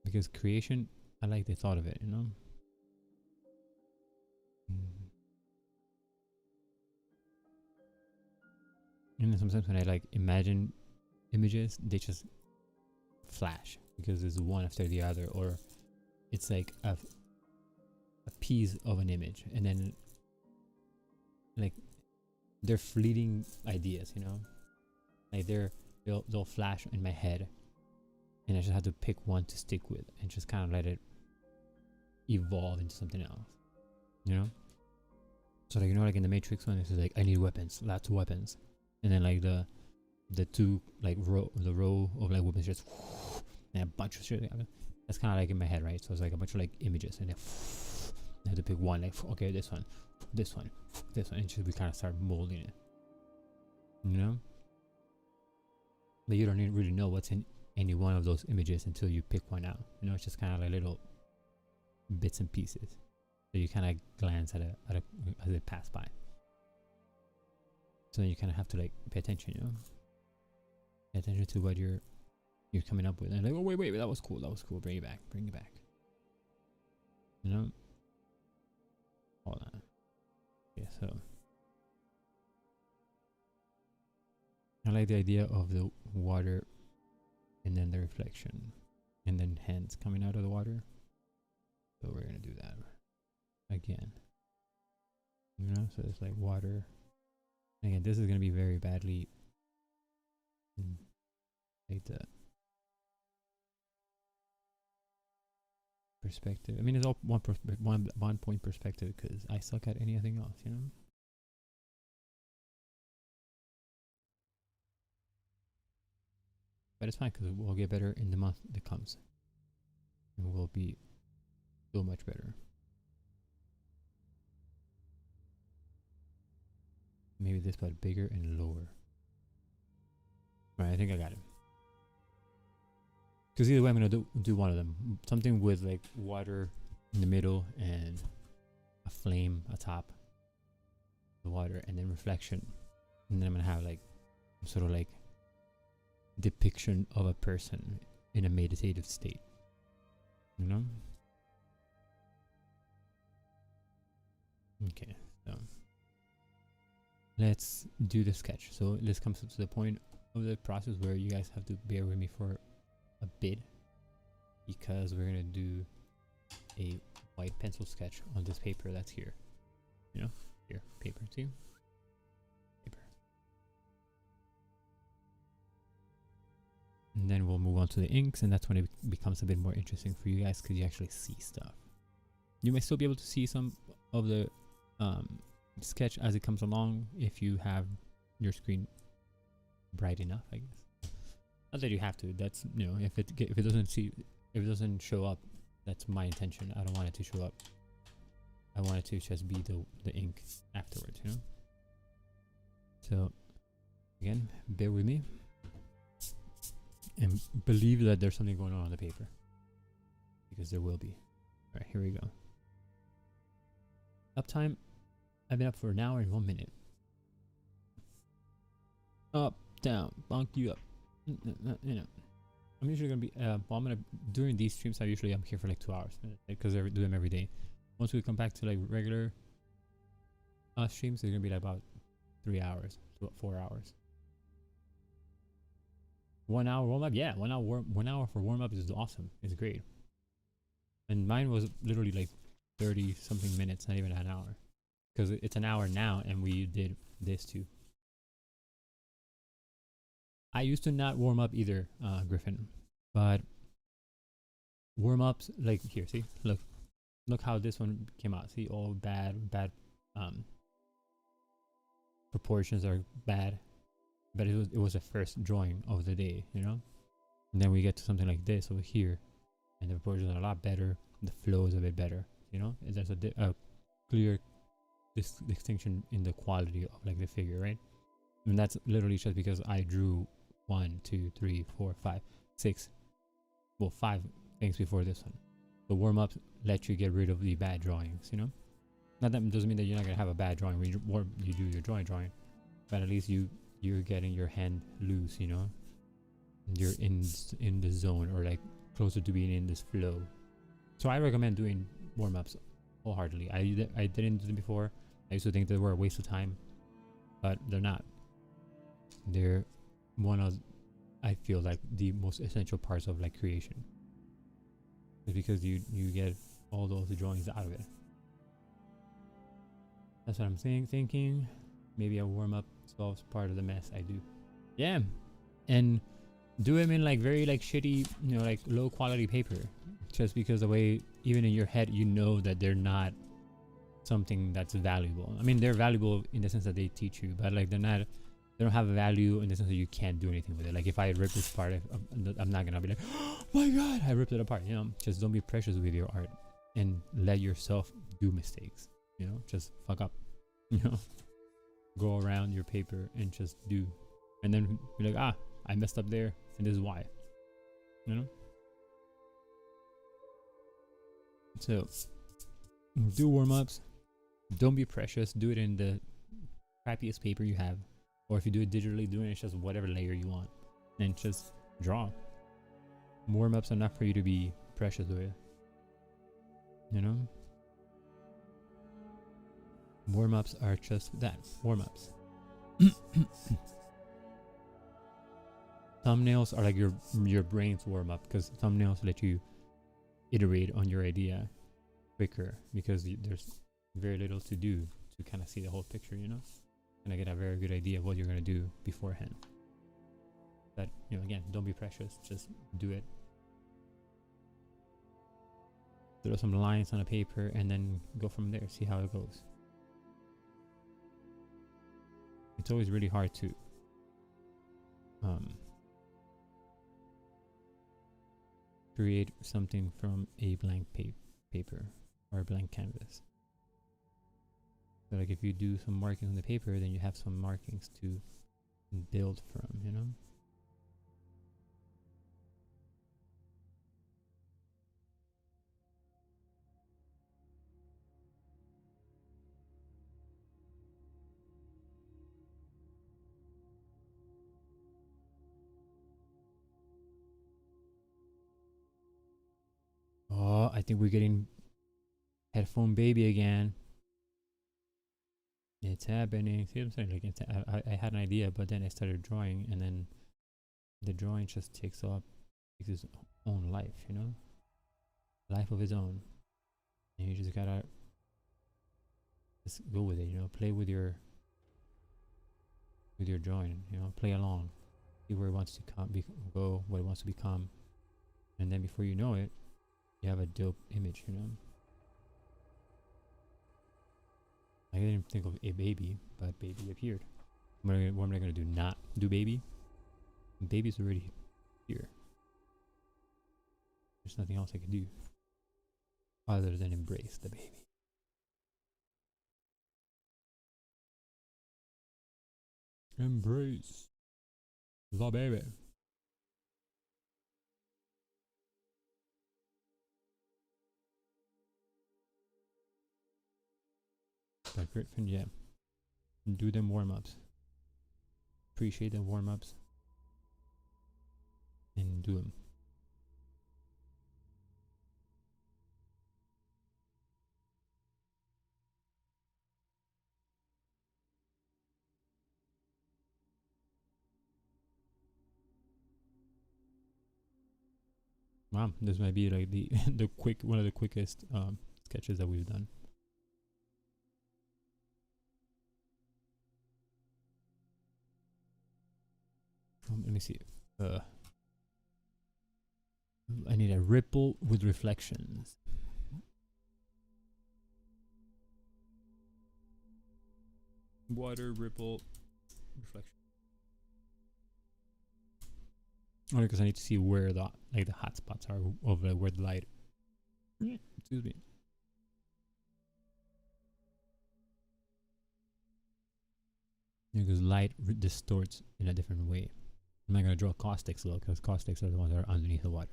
Because creation, I like the thought of it, you know? And then sometimes when I like imagine images, they just flash because it's one after the other, or it's like a piece of an image, and then like they're fleeting ideas, you know, like they'll flash in my head, and I just have to pick one to stick with and just kind of let it evolve into something else, you know. So like, you know, like in the Matrix one, it's like I need weapons, lots of weapons, and then like the two like row of like weapons just and a bunch of shit. That's kind of like in my head, right? So it's like a bunch of like images, and then I have to pick one, like, okay, this one, and just we kind of start molding it, you know. But you don't really know what's in any one of those images until you pick one out, you know. It's just kind of like little bits and pieces, so you kind of glance at it as it pass by. So then you kind of have to like pay attention, you know, pay attention to what you're coming up with, and like, oh wait, that was cool, bring it back, you know. All that. Yeah, so I like the idea of the water and then the reflection and then hands coming out of the water. So we're gonna do that again, you know. So it's like water. Again, this is gonna be very badly like the perspective. I mean, it's all one point perspective because I suck at anything else, you know. But it's fine because we'll get better in the month that comes, and we'll be so much better. Maybe this, but bigger and lower. Right, I think I got it. Because either way, I'm gonna do one of them. Something with like water in the middle and a flame atop the water, and then reflection. And then I'm gonna have like sort of like depiction of a person in a meditative state, you know. Okay, so let's do the sketch. So this comes to the point of the process where you guys have to bear with me for a bit, because we're gonna do a white pencil sketch on this paper that's here. You know, here, paper, see? Paper. And then we'll move on to the inks, and that's when it becomes a bit more interesting for you guys, because you actually see stuff. You may still be able to see some of the sketch as it comes along if you have your screen bright enough, I guess. Not that you have to. That's, you know, if it doesn't show up, that's my intention. I don't want it to show up. I want it to just be the ink afterwards, you know. So again, bear with me and believe that there's something going on the paper, because there will be. All right, here we go. Uptime. I've been up for an hour and 1 minute. Up, down, bonk you up. You know, I'm usually gonna be. Well, I'm gonna during these streams. I'm here for like 2 hours, because I do them every day. Once we come back to like regular streams, they're gonna be like about 3 hours to 4 hours. 1 hour warm up, yeah. 1 hour 1 hour for warm up is awesome. It's great. And mine was literally like 30 something minutes, not even an hour, because it's an hour now, and we did this too. I used to not warm up either, Griffin, but warm ups, like here, see, look how this one came out. See, all bad proportions are bad, but it was the first drawing of the day, you know. And then we get to something like this over here, and the proportions are a lot better. The flow is a bit better, you know. There's a clear distinction in the quality of like the figure, right? And that's literally just because I drew 1, 2, 3, 4, 5, 6, well, 5 things before this one. The warm-ups let you get rid of the bad drawings, you know. Not that doesn't mean that you're not gonna have a bad drawing when you do your drawing, but at least you're getting your hand loose, you know. You're in the zone, or like closer to being in this flow. So I recommend doing warm-ups wholeheartedly. I didn't do them before. I used to think they were a waste of time, but they're not. They're one of, I feel like, the most essential parts of like creation. It's because you get all those drawings out of it. That's what I'm thinking. Maybe a warm-up solves part of the mess I do. Yeah, and do them in like very like shitty, you know, like low quality paper, just because the way, even in your head, you know that they're not something that's valuable. I mean, they're valuable in the sense that they teach you, but like they don't have a value in the sense that you can't do anything with it. Like if I rip this part, I'm not gonna be like, oh my god, I ripped it apart, you know. Just don't be precious with your art, and let yourself do mistakes, you know. Just fuck up, you know. Go around your paper and just do, and then be like, I messed up there, and this is why, you know. So do warm-ups. Don't be precious. Do it in the crappiest paper you have, or if you do it digitally, do it in just whatever layer you want, and just draw. Warm-ups are not for you to be precious with, you know. Warm-ups are just that, warm-ups. Thumbnails are like your brain's warm-up, because thumbnails let you iterate on your idea quicker, because there's very little to do to kind of see the whole picture, you know, and I get a very good idea of what you're going to do beforehand. That, you know, again, don't be precious, just do it. Throw some lines on a paper and then go from there, see how it goes. It's always really hard to create something from a blank paper or a blank canvas. So like if you do some markings on the paper, then you have some markings to build from, you know. Oh, I think we're getting headphone baby again. It's happening. See what I'm saying? Like I had an idea, but then I started drawing, and then the drawing just takes its own life, you know, life of its own, and you just gotta just go with it, you know, play with your drawing, you know, play along, see where it wants to go, what it wants to become, and then before you know it, you have a dope image, you know. I didn't think of a baby, but baby appeared. What am I gonna do? Not do baby? Baby's already here. There's nothing else I can do other than embrace the baby. Embrace the baby. But Griffin, yeah. Do them warm-ups. Appreciate the warm-ups. And do them. Wow, this might be like the one of the quickest sketches that we've done. Let me see. I need a ripple with reflections. Water ripple reflection. Only because I need to see where the hot spots are of where the light. Excuse me. Because light distorts in a different way. I'm not gonna draw caustics though, because caustics are the ones that are underneath the water.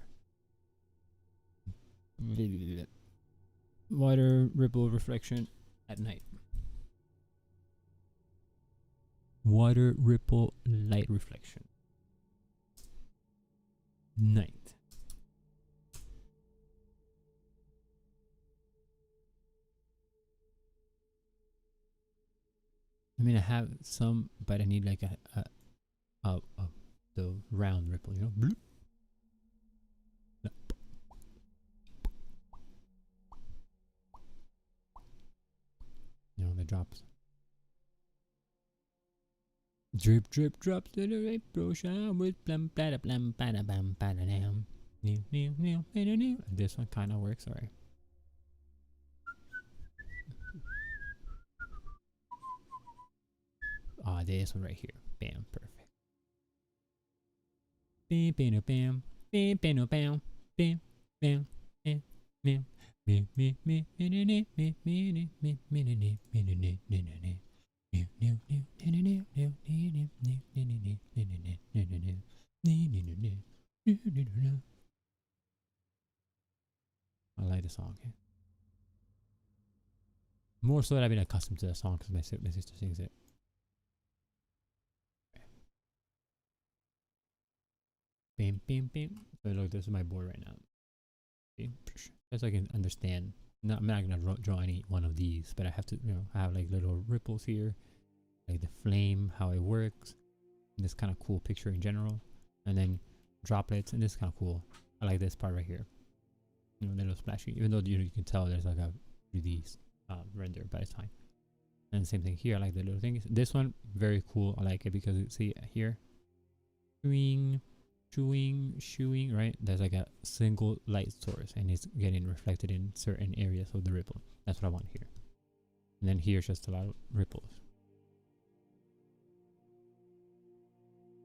Water ripple reflection at night. Water ripple light reflection. Night. I mean, I have some, but I need like the round ripple, you know. Bloop. No. You know, the drops. Drip, drip, drops to the April shower with plum, plata, plum, plata, bam, plata, damn. This one kind of works, alright. This one right here. Bam, perfect. Bam, bam, bam, bam, bam, bam, bam, bam, bam, I like the song. More so that I've been accustomed to the song because my sister sings it. Bam, bam, bam. So look, this is my board right now. See? Just so I can understand. I'm not gonna draw any one of these, but I have to, you know, have like little ripples here, like the flame, how it works. This kind of cool picture in general, and then droplets, and this is kind of cool. I like this part right here. You know, little splashy. Even though you can tell there's like a 3D render, but it's fine. And same thing here. I like the little things. This one very cool. I like it because you see here, shooing, right? There's like a single light source and it's getting reflected in certain areas of the ripple. That's what I want here. And then here's just a lot of ripples.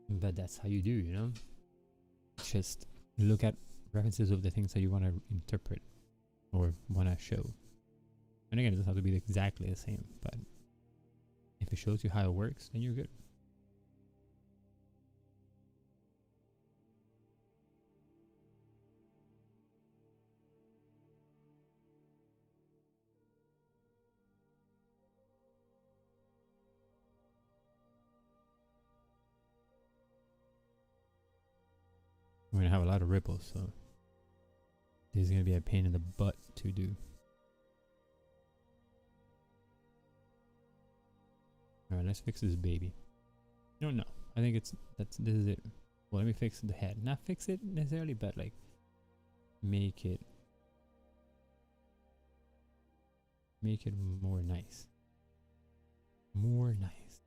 But that's how you do, you know? Just look at references of the things that you want to interpret or want to show. And again, it doesn't have to be exactly the same, but if it shows you how it works, then you're good. We're gonna have a lot of ripples, so this is gonna be a pain in the butt to do. All right, let's fix this baby. No, no, I think this is it. Well, let me fix the head. Not fix it necessarily, but like make it more nice. More nice.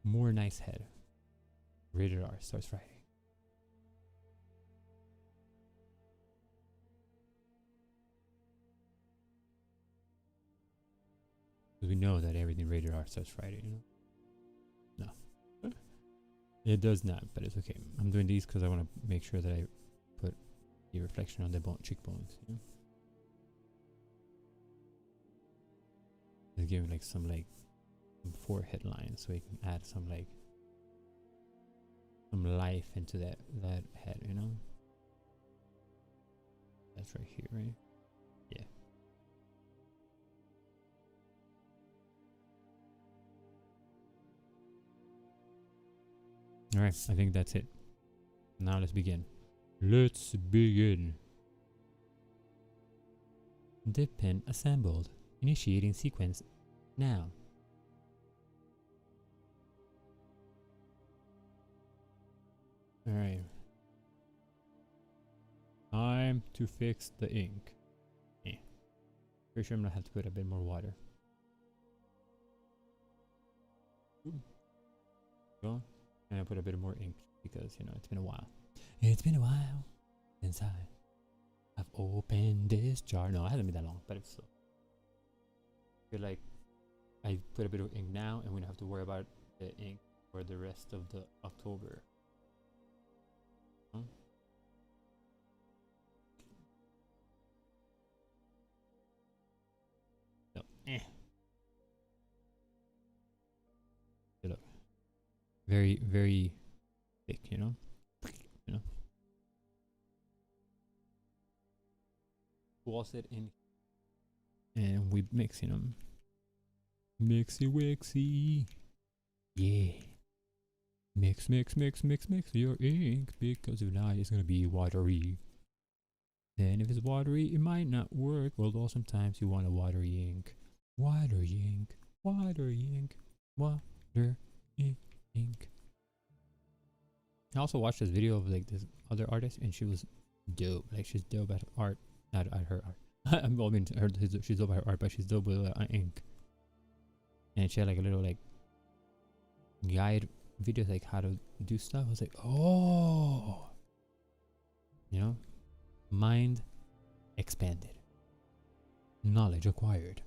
More nice head. Rated R starts Friday. Because we know that everything rated R starts Friday, you know? No. It does not, but it's okay. I'm doing these because I want to make sure that I put the reflection on the cheekbones, you know? Just giving like some forehead lines so we can add some life into that head, you know? That's right here, right? Yeah. Alright, I think that's it. Now let's begin. Let's begin. Dip pen assembled. Initiating sequence now. Alright. Time to fix the ink. Pretty sure I'm gonna have to put a bit more water. Go. And I put a bit more ink because, you know, it's been a while. It's been a while since I've opened this jar. No, it hasn't been that long, but it's still. I feel like I put a bit of ink now and we don't have to worry about the ink for the rest of the October. Huh? So, look. Very, very thick, you know? You know? Toss it in and we mix, you know? Mixy wixy. Yeah. Mix your ink because if not, it's gonna be watery. Then if it's watery, it might not work. Although sometimes you want a watery ink. Watery ink. Watery ink. Water ink. I also watched this video of like this other artist and she was dope. Like she's dope at art. Not at her art. I mean, she's dope at her art, but she's dope with ink. And she had like a little like guide videos like how to do stuff. I was like, oh, you know, mind expanded, knowledge acquired.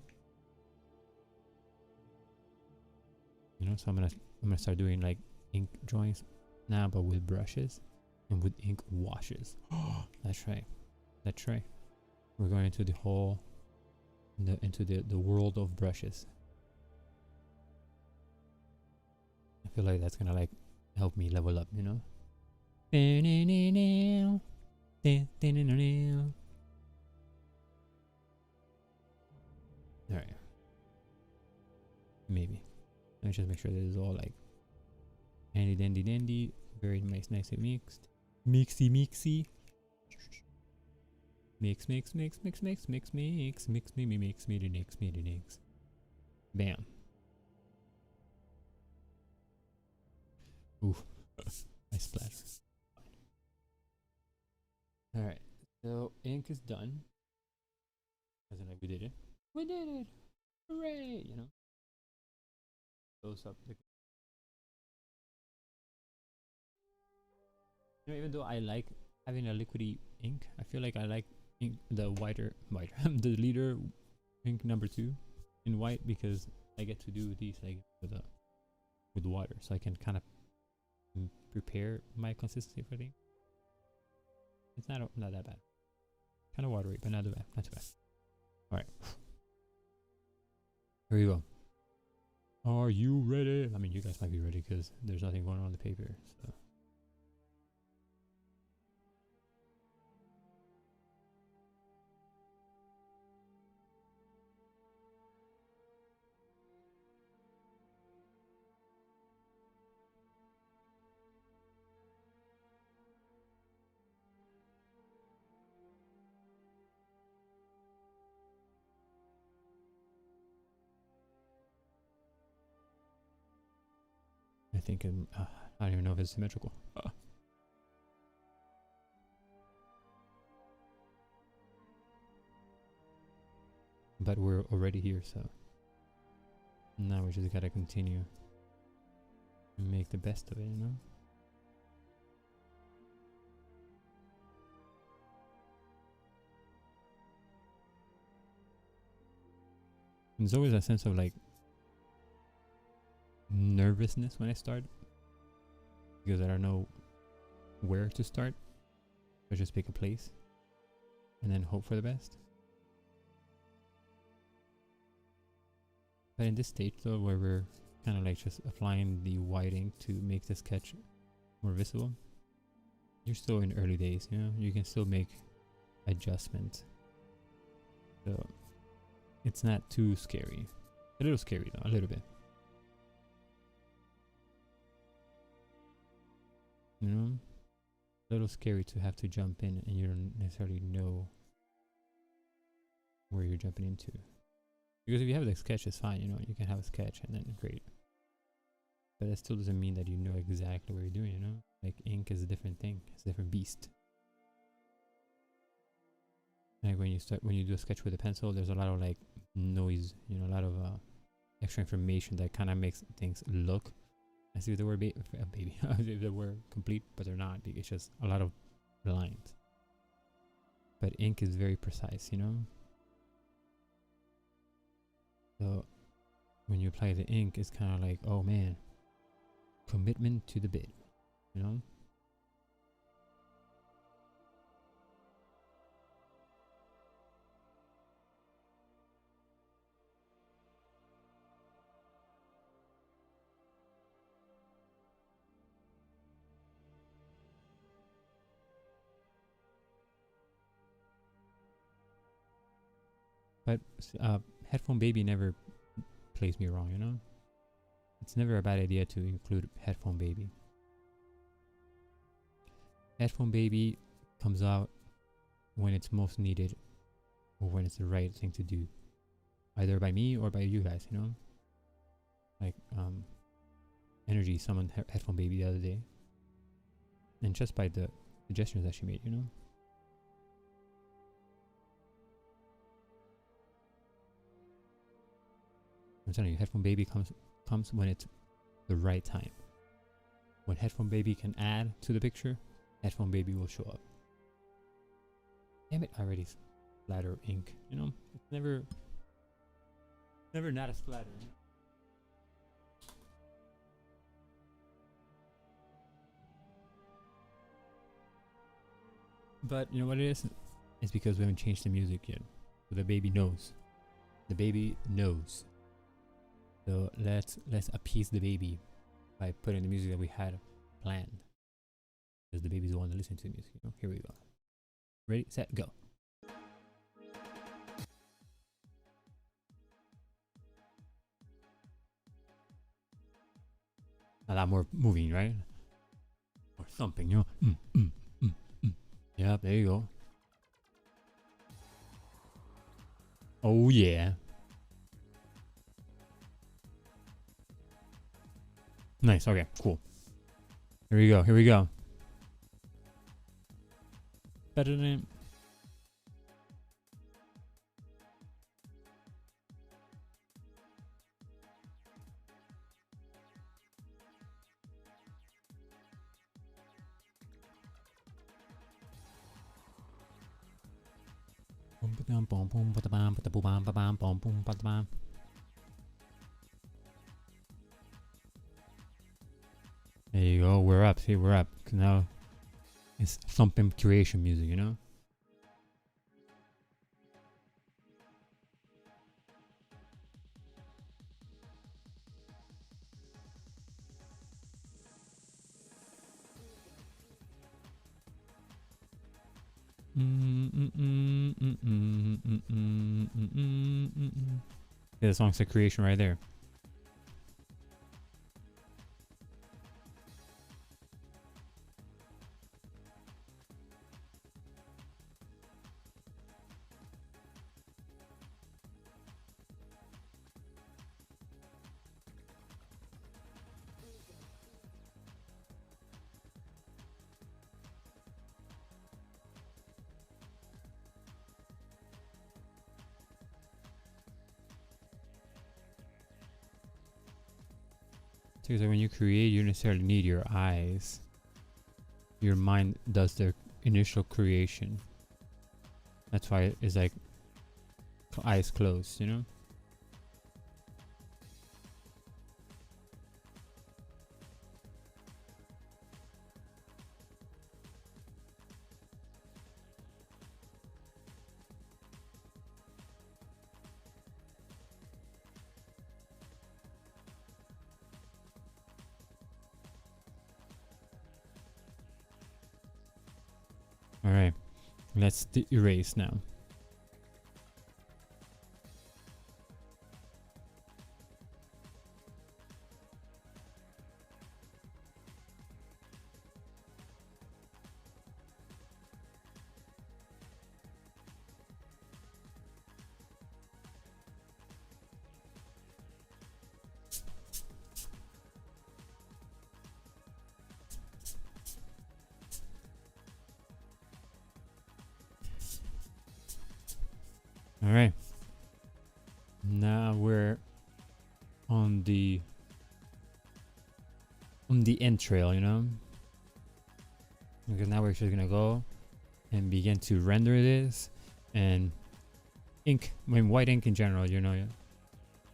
You know, so I'm gonna start doing like ink drawings now, but with brushes and with ink washes. That's right. That's right. We're going into the whole into the world of brushes. I feel like that's gonna like help me level up, you know? Alright. Maybe. Let me just make sure this is all like handy dandy dandy. Very nice, nicely mixed. Mixy mixy. Mix. Bam. Ooh. Nice splatter. Alright. So ink is done. As in like we did it. We did it! Hooray! You know? Close up the even though I like having a liquidy ink, I feel like I like ink, the whiter the leader ink number 2 in white because I get to do these like with water, so I can kind of prepare my consistency for things. It's not that bad. Kind of watery, but not too bad. Not too bad. All right, here we go. Are you ready? I mean, you guys might be ready because there's nothing going on the paper. So. think I don't even know if it's symmetrical. But we're already here, so now we just gotta continue and make the best of it, you know? There's always a sense of like nervousness when I start because I don't know where to start. I just pick a place and then hope for the best. But in this stage though, where we're kind of like just applying the white ink to make the sketch more visible, you're still in early days, you know? You can still make adjustments. So it's not too scary. A little scary though, a little bit. You know? A little scary to have to jump in and you don't necessarily know where you're jumping into. Because if you have the sketch, it's fine, you know, you can have a sketch and then great. But that still doesn't mean that you know exactly what you're doing, you know? Like ink is a different thing, it's a different beast. Like when you do a sketch with a pencil, there's a lot of like noise, you know, a lot of extra information that kind of makes things look as if they were baby, as if they were complete, but they're not. It's just a lot of lines. But ink is very precise, you know? So when you apply the ink, it's kind of like, oh man, commitment to the bit, you know? But Headphone Baby never plays me wrong, you know? It's never a bad idea to include Headphone Baby. Headphone Baby comes out when it's most needed or when it's the right thing to do. Either by me or by you guys, you know? Like, Energy summoned Headphone Baby the other day. And just by the suggestions that she made, you know? I'm telling you, Headphone Baby comes when it's the right time. When Headphone Baby can add to the picture, Headphone Baby will show up. Damn it, I already splatter ink, you know? It's never not a splatter. You know? But you know what it is? It's because we haven't changed the music yet. So the baby knows. The baby knows. So let's appease the baby by putting the music that we had planned. Because the baby's the one that listens to the music, you know? Here we go. Ready, set, go. A lot more moving, right? Or thumping, you know? Yep, there you go. Oh yeah. Nice, okay, cool. Here we go, here we go. Better than there you go, we're up, see, we're up. Now it's thumping creation music, you know? Yeah, the song's the creation right there. Because when you create, you don't necessarily need your eyes. Your mind does the initial creation. That's why it's like eyes closed, you know? Alright, let's erase now. All right. Now we're on the end trail, you know? Because now we're just gonna go and begin to render this and ink. I mean, white ink in general, you know,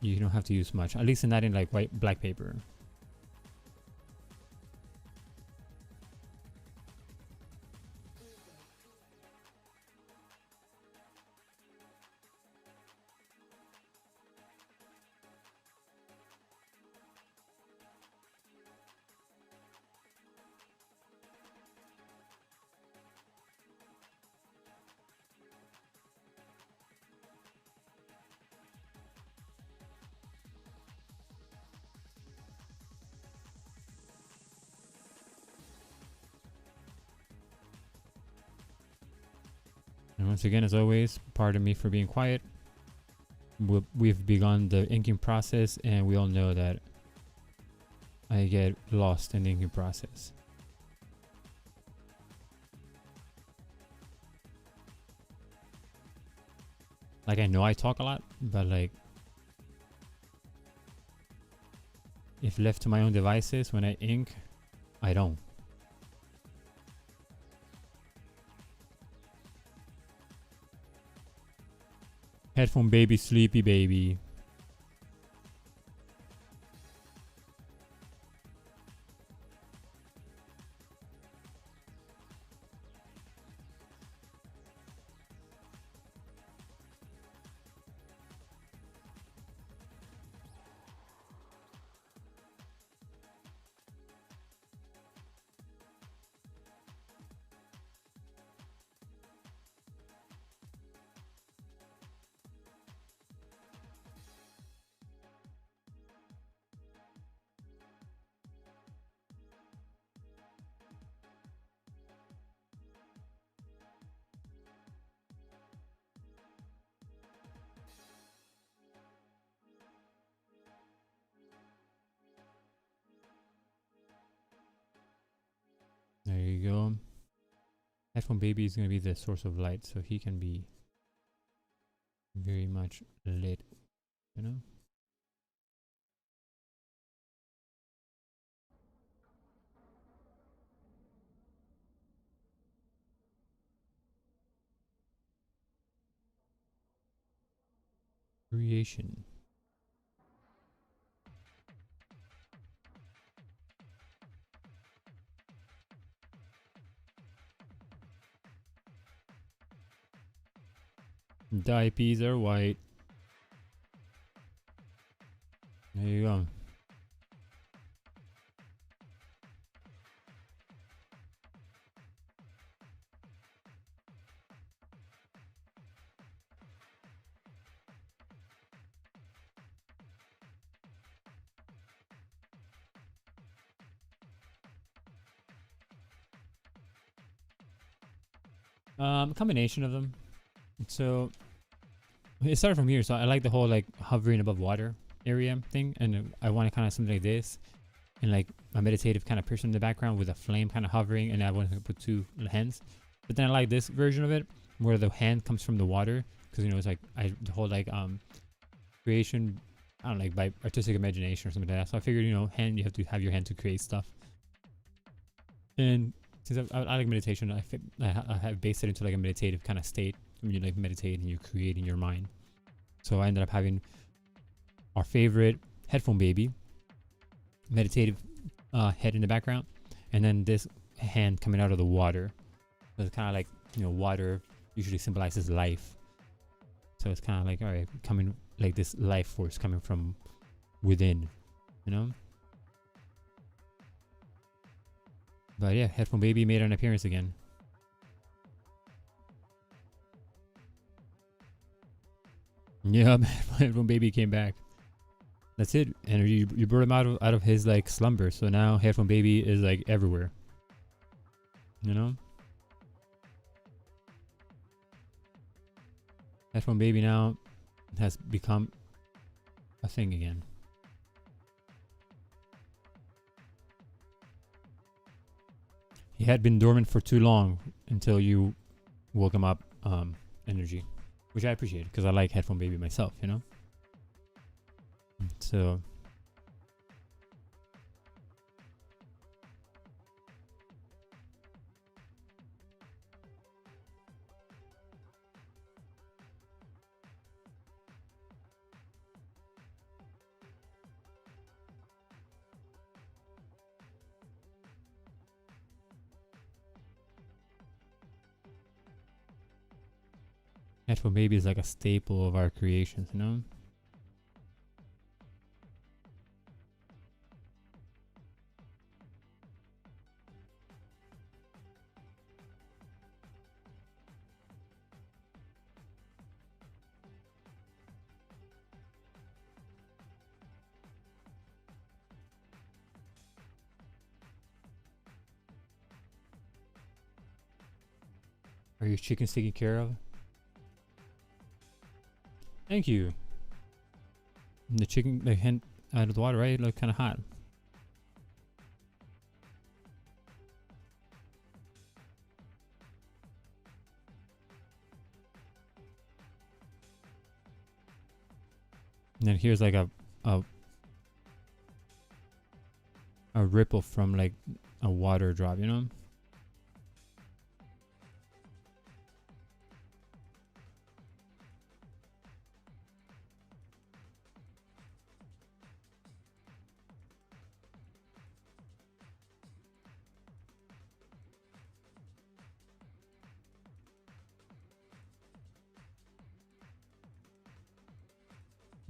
you don't have to use much. At least not in like black paper. And once again, as always, pardon me for being quiet. We've begun the inking process, and we all know that I get lost in the inking process. Like, I know I talk a lot, but like, if left to my own devices when I ink, I don't. Headphone baby, sleepy baby. There you go. Headphone baby is going to be the source of light, so he can be very much lit, you know? Creation. The IPs are white. There you go. Combination of them. So it started from here, so I like the whole like hovering above water area thing, and I want to kind of something like this, and like a meditative kind of person in the background with a flame kind of hovering, and I want to put two hands. But then I like this version of it where the hand comes from the water, because you know it's like the whole like creation I don't know, like by artistic imagination or something like that. So I figured, you know, hand, you have to have your hand to create stuff. And since I like meditation, I have based it into like a meditative kind of state. When you like meditate and you create in your mind. So I ended up having our favorite headphone baby, meditative head in the background, and then this hand coming out of the water. So it's kind of like, you know, water usually symbolizes life. So it's kind of like, all right, coming like this life force coming from within, you know. But yeah, headphone baby made an appearance again. Yeah, headphone baby came back. That's it. And you brought him out of his like slumber. So now headphone baby is like everywhere. You know? Headphone baby now has become a thing again. He had been dormant for too long until you woke him up, energy. Which I appreciate because I like headphone baby myself, you know? So headphone baby is like a staple of our creations, you know? Are your chickens taken care of? Thank you. And the chicken, the hen out of the water, right? Look kind of hot. And then here's like a ripple from like a water drop, you know?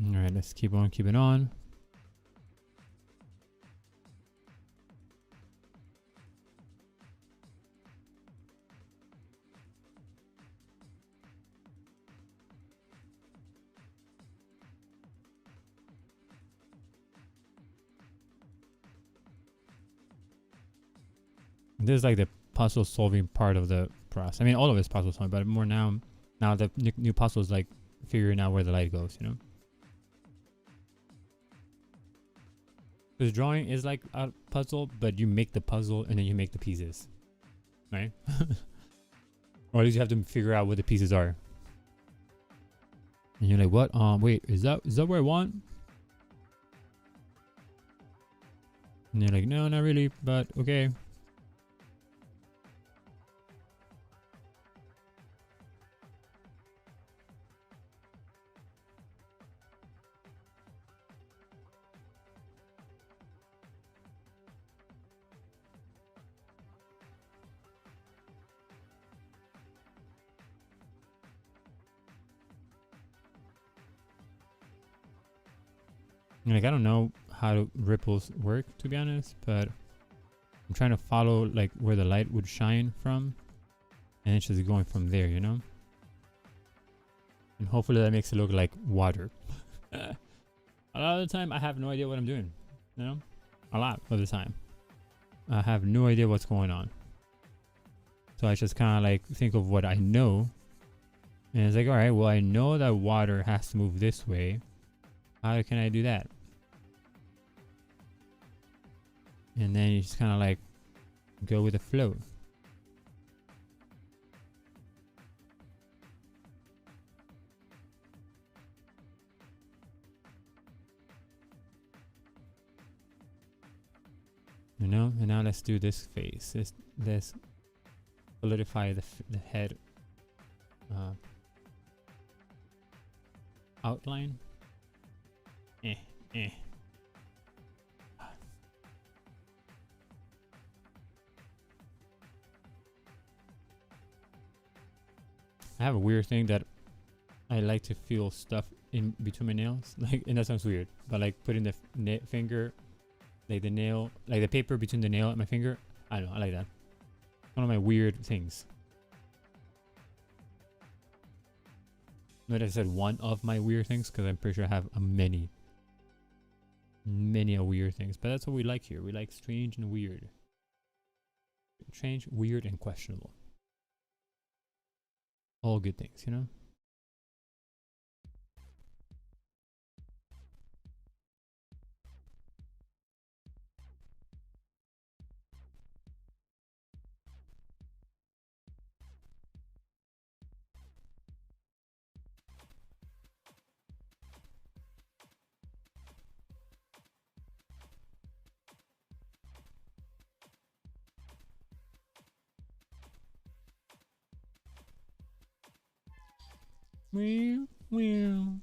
All right, let's keep on keeping on. This is like the puzzle solving part of the process. I mean, all of it's puzzle solving, but more now the new puzzle is like figuring out where the light goes, you know? Because drawing is like a puzzle, but you make the puzzle and then you make the pieces, right? Or at least you have to figure out what the pieces are. And you're like, what? Wait, is that what I want? And you're like, no, not really, but okay. Like, I don't know how ripples work, to be honest, but I'm trying to follow like where the light would shine from, and it's just going from there, you know? And hopefully that makes it look like water. A lot of the time I have no idea what I'm doing, you know? A lot of the time I have no idea what's going on, so I just kind of like think of what I know, and it's like, all right, well, I know that water has to move this way. How can I do that? And then you just kind of like go with the flow. You know, and now let's do this face. Let's solidify the head outline. Eh. I have a weird thing that I like to feel stuff in between my nails. Like, and that sounds weird, but like putting the finger, like the nail, like the paper between the nail and my finger. I don't know. I like that. One of my weird things. Notice I said one of my weird things because I'm pretty sure I have many weird things. But that's what we like here. We like strange and weird. Strange, weird, and questionable. All good things, you know? Meow, meow,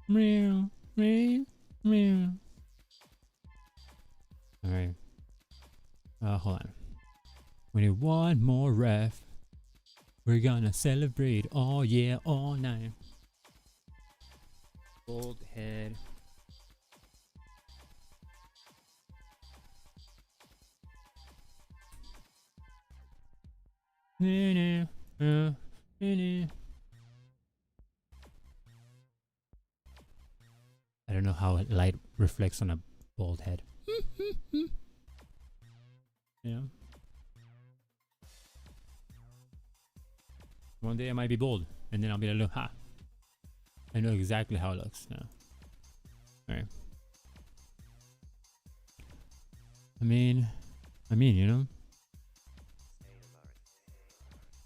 meow, meow, meow. Alright. Hold on. We need one more ref. We're gonna celebrate all year, all night. Bald head. I don't know how light reflects on a bald head. Yeah. One day I might be bald, and then I'll be like, look, ha! I know exactly how it looks. Yeah. Alright. I mean, you know.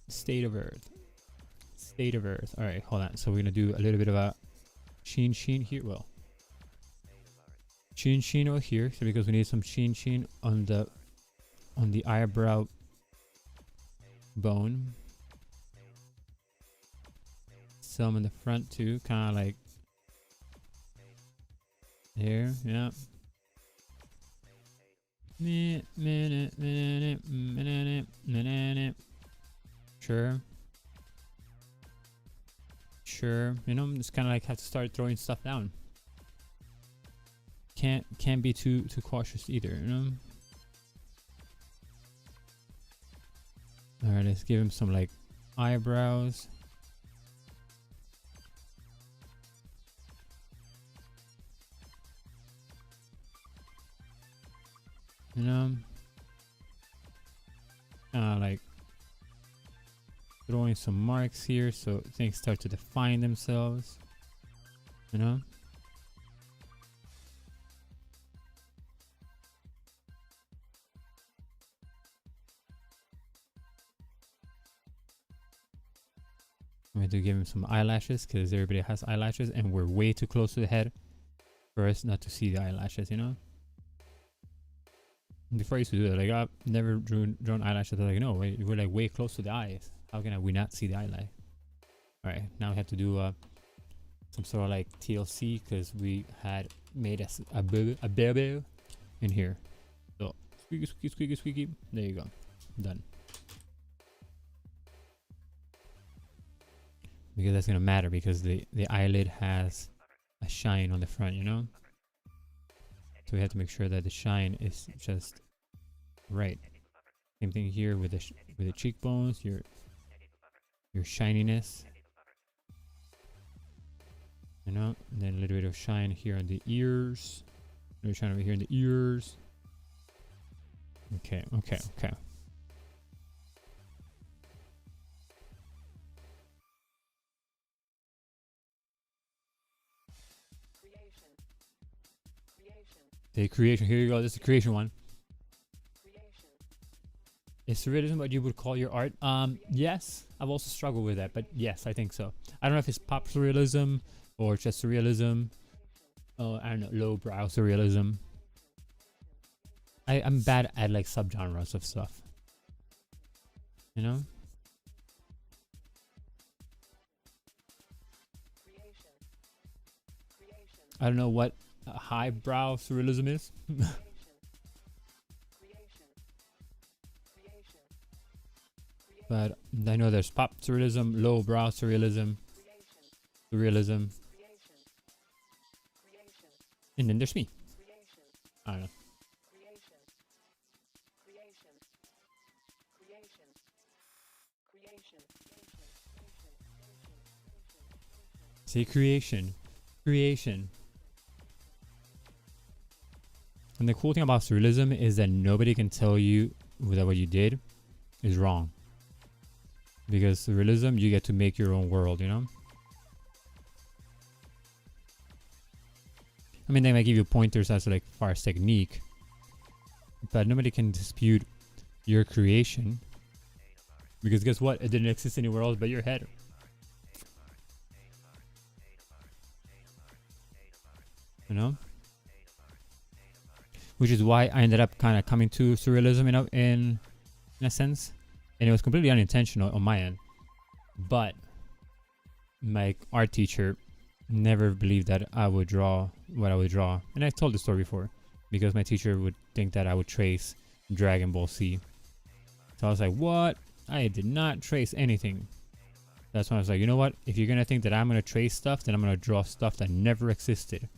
State of Earth. State of Earth. Alright, hold on. So we're gonna do a little bit of a sheen here. Well, sheen over here. So because we need some sheen on the eyebrow bone. Some in the front too, kind of like here. Yeah. Sure. You know, just kind of like have to start throwing stuff down. Can't be too cautious either, you know. All right, let's give him some like eyebrows. You know, like throwing some marks here so things start to define themselves, you know. I'm going to give him some eyelashes because everybody has eyelashes and we're way too close to the head for us not to see the eyelashes, you know. Before I used to do that, like I've never drawn eyelashes. I was like, no, wait, we're like way close to the eyes. How can we not see the eyelash? All right, now we have to do some sort of like TLC because we had made a baby in here. So squeaky. There you go, done. Because that's gonna matter because the eyelid has a shine on the front, you know. So we have to make sure that the shine is just right. Same thing here with the cheekbones, your shininess, you know. And then a little bit of shine here on the ears. A little shine over here in the ears. Okay. The creation. Here you go. This is the creation one. Is surrealism what you would call your art? Yes. I've also struggled with that, but yes, I think so. I don't know if it's pop surrealism or just surrealism. I don't know, lowbrow surrealism. I'm bad at like subgenres of stuff. You know? I don't know what highbrow surrealism is. But I know there's pop surrealism, lowbrow surrealism, surrealism, and then there's me. I don't know. Say creation. Creation. And the cool thing about surrealism is that nobody can tell you that what you did is wrong. Because surrealism, you get to make your own world, you know? I mean, they might give you pointers as to like far as technique, but nobody can dispute your creation. Because guess what? It didn't exist anywhere else but your head. You know? Which is why I ended up kind of coming to surrealism in a sense. And it was completely unintentional on my end. But my art teacher never believed that I would draw what I would draw. And I've told the story before. Because my teacher would think that I would trace Dragon Ball Z. So I was like, what? I did not trace anything. That's when I was like, you know what? If you're going to think that I'm going to trace stuff, then I'm going to draw stuff that never existed.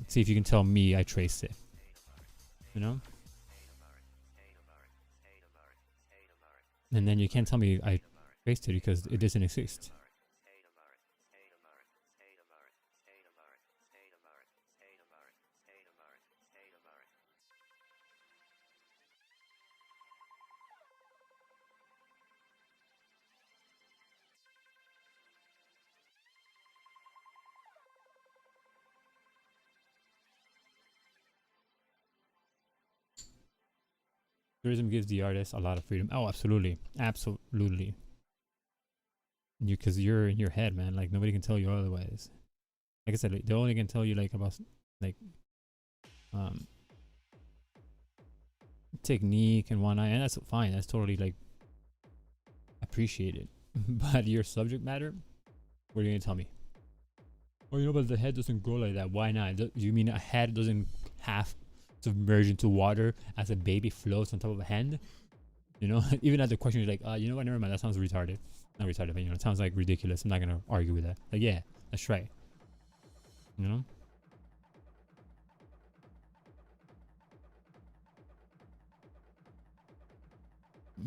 See if you can tell me I traced it. You know? And then you can't tell me I traced it because it doesn't exist. Tourism gives the artist a lot of freedom. Oh, absolutely. Absolutely. Because you're in your head, man. Like, nobody can tell you otherwise. Like I said, like, they only can tell you, like, about, like, technique and whatnot. And that's fine. That's totally, like, appreciated. But your subject matter, what are you going to tell me? Oh, you know, but the head doesn't go like that. Why not? Do you mean a head doesn't have submerge into water as a baby floats on top of a hand? You know, even at the question, you're like, you know what, never mind, that sounds retarded. Not retarded, but you know, it sounds like ridiculous. I'm not gonna argue with that. Like, yeah, that's right. You know?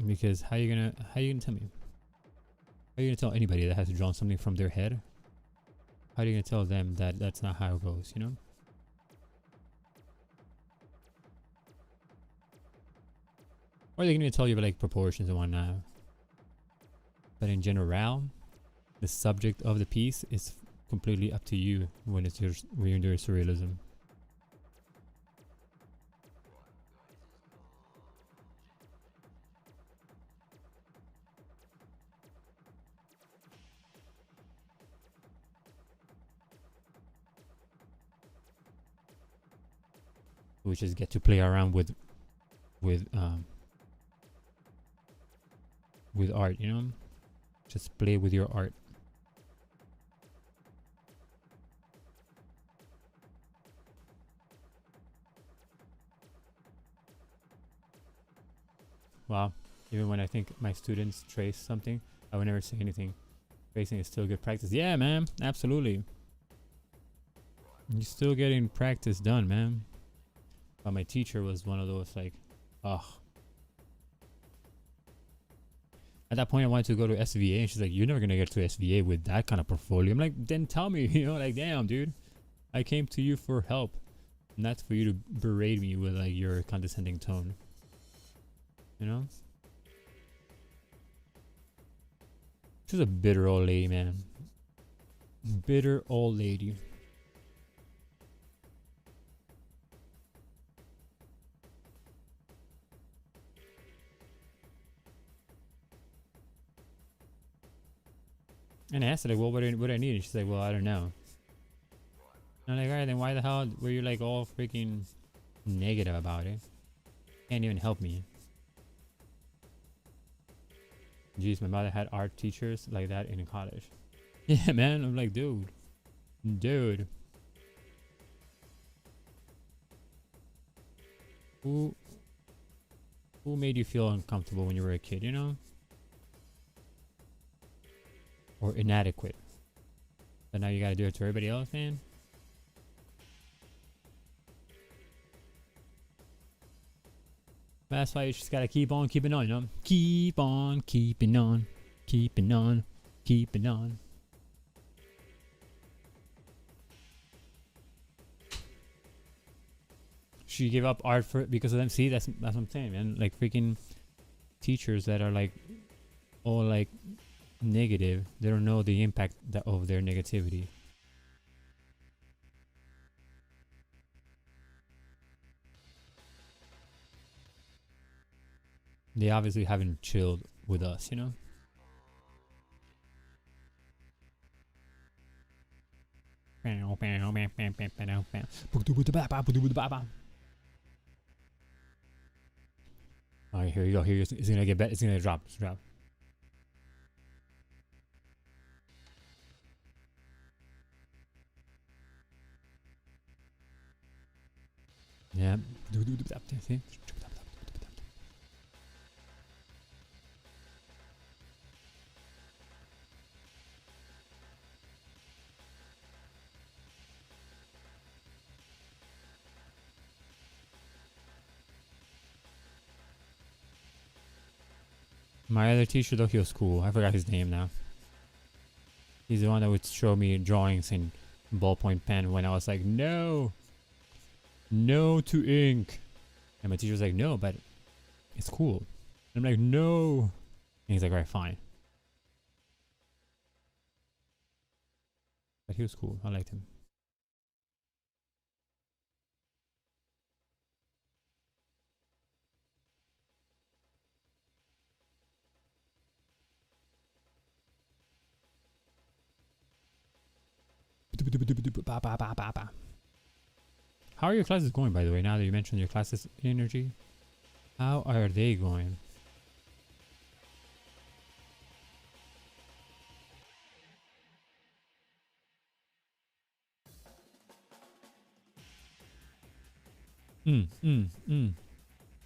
Because how you gonna tell me? How are you gonna tell anybody that has drawn something from their head? How are you gonna tell them that that's not how it goes, you know? Or they can even tell you about like proportions and whatnot. But in general, the subject of the piece is completely up to you when it's when you're doing surrealism. We just get to play around with art, you know? Just play with your art. Wow. Even when I think my students trace something, I would never say anything. Tracing is still good practice. Yeah, man. Absolutely. You're still getting practice done, man. But my teacher was one of those like, ugh. At that point, I wanted to go to SVA, and she's like, "You're never gonna get to SVA with that kind of portfolio." I'm like, "Then tell me, you know, like, damn, dude, I came to you for help, not for you to berate me with like your condescending tone." You know? She's a bitter old lady, man. Bitter old lady. And I asked her, like, well, what do I need? And she's like, well, I don't know. And I'm like, alright, then why the hell were you like all freaking negative about it? Can't even help me. Jeez, my mother had art teachers like that in college. Yeah, man. I'm like, dude, who who made you feel uncomfortable when you were a kid? You know, or inadequate. But now you gotta do it to everybody else, man. That's why you just gotta keep on keeping on, you know? Keep on keeping on, keeping on, keeping on. She gave up art for because of them. See, that's what I'm saying, man. Like freaking teachers that are like all like negative. They don't know the impact of their negativity. They obviously haven't chilled with us, you know? Alright, here you go. Here it's gonna get better. It's gonna drop. It's drop. Yeah. See? My other teacher though, he was cool. I forgot his name now. He's the one that would show me drawings in ballpoint pen when I was like, no, no to ink. And my teacher was like, no, but it's cool. And I'm like, no. And he's like, all right, fine. But he was cool. I liked him. How are your classes going, by the way, now that you mentioned your classes energy? How are they going?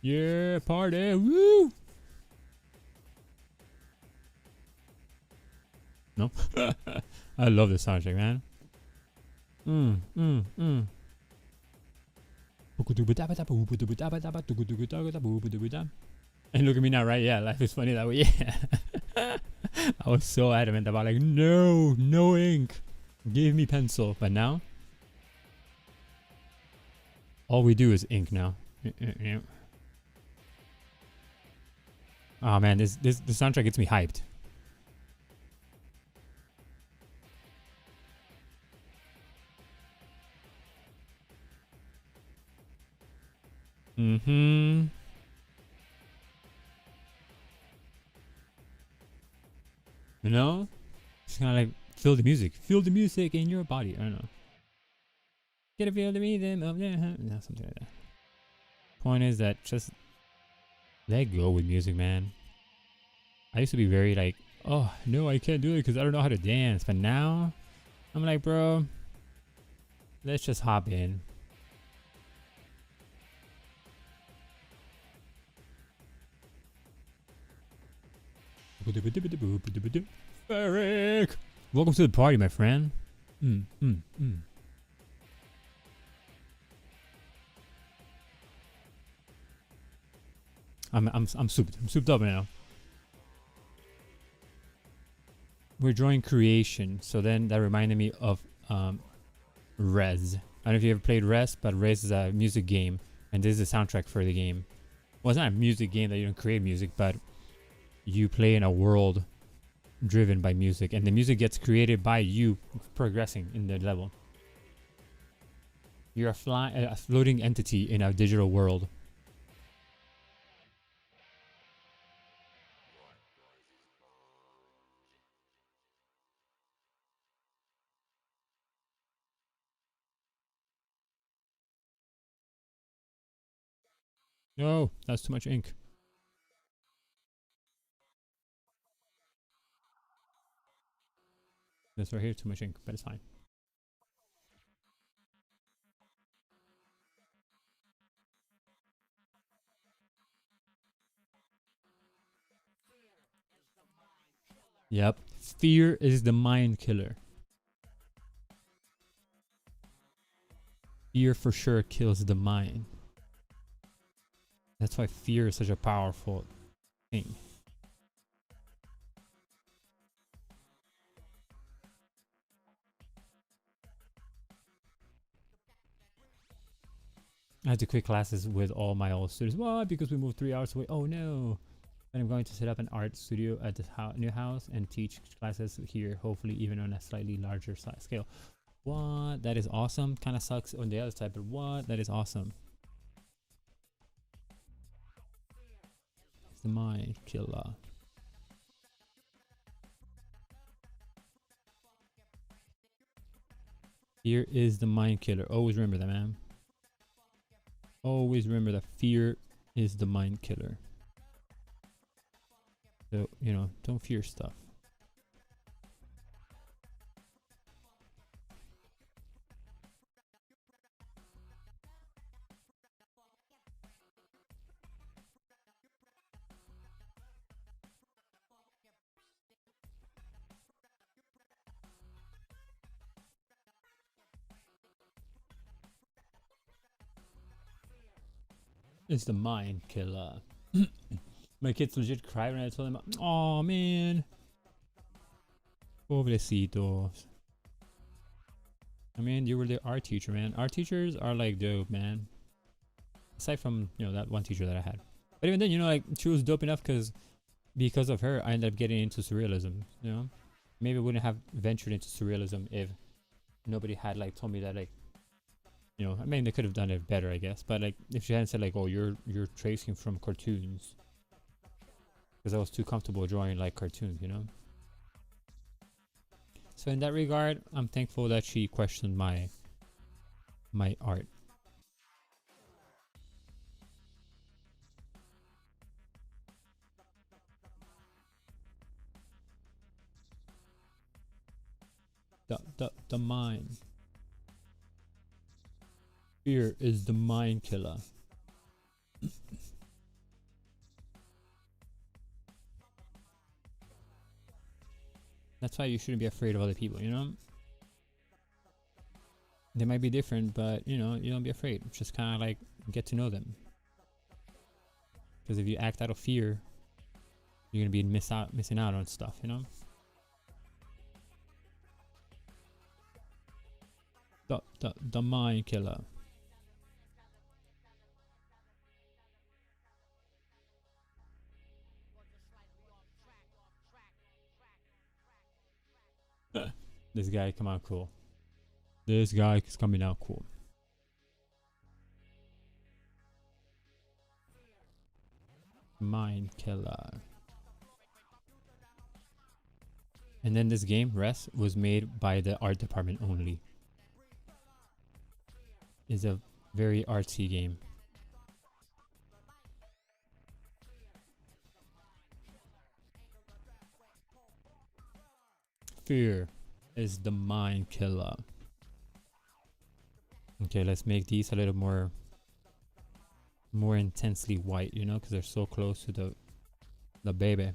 Yeah, party, woo! No? I love this soundtrack, man. And look at me now, right? Yeah, life is funny that way. Yeah. I was so adamant about like, no, no ink. Give me pencil. But now, all we do is ink now. Oh man, this the soundtrack gets me hyped. Mm-hmm. You know? Just kind of like feel the music. Feel the music in your body. I don't know. Get a feel the rhythm of the... No, something like that. Point is that just let go with music, man. I used to be very like, oh, no, I can't do it because I don't know how to dance. But now, I'm like, bro, let's just hop in. Eric! Welcome to the party, my friend. I'm souped. I'm souped up now. We're drawing creation, so then that reminded me of Res. I don't know if you ever played Res, but Res is a music game, and this is the soundtrack for the game. Well, it's not a music game that you don't create music, but you play in a world driven by music, and the music gets created by you progressing in the level. You're a floating entity in a digital world. No, that's too much ink. This right here, too much ink, but it's fine. Yep. Fear is the mind killer. Fear for sure kills the mind. That's why fear is such a powerful thing. I had to quit classes with all my old students. Why? Because we moved 3 hours away. Oh no. And I'm going to set up an art studio at the new house and teach classes here, hopefully even on a slightly larger scale. What? That is awesome. Kind of sucks on the other side, but what? That is awesome. It's the mind killer. Fear is the mind killer. Always remember that, man. Always remember that fear is the mind killer. So, you know, don't fear stuff. It's the mind killer. My kids legit cried when I told them, oh man. Pobrecitos. I mean, you were the art teacher, man. Art teachers are like dope, man. Aside from, you know, that one teacher that I had. But even then, you know, like, she was dope enough because of her, I ended up getting into surrealism, you know? Maybe I wouldn't have ventured into surrealism if nobody had, like, told me that, like, you know, I mean, they could have done it better, I guess. But, like, if she hadn't said, like, oh, you're tracing from cartoons. Because I was too comfortable drawing, like, cartoons, you know? So in that regard, I'm thankful that she questioned my art. The mind. Fear is the mind killer. That's why you shouldn't be afraid of other people, you know? They might be different, but, you know, you don't be afraid. Just kind of like get to know them. Because if you act out of fear, you're going to be missing out on stuff, you know? The mind killer. This guy come out cool. This guy is coming out cool. Mind killer. And then this game, Rest, was made by the art department only. It's a very artsy game. Fear is the mind killer. Okay, let's make these a little more intensely white, you know, because they're so close to the baby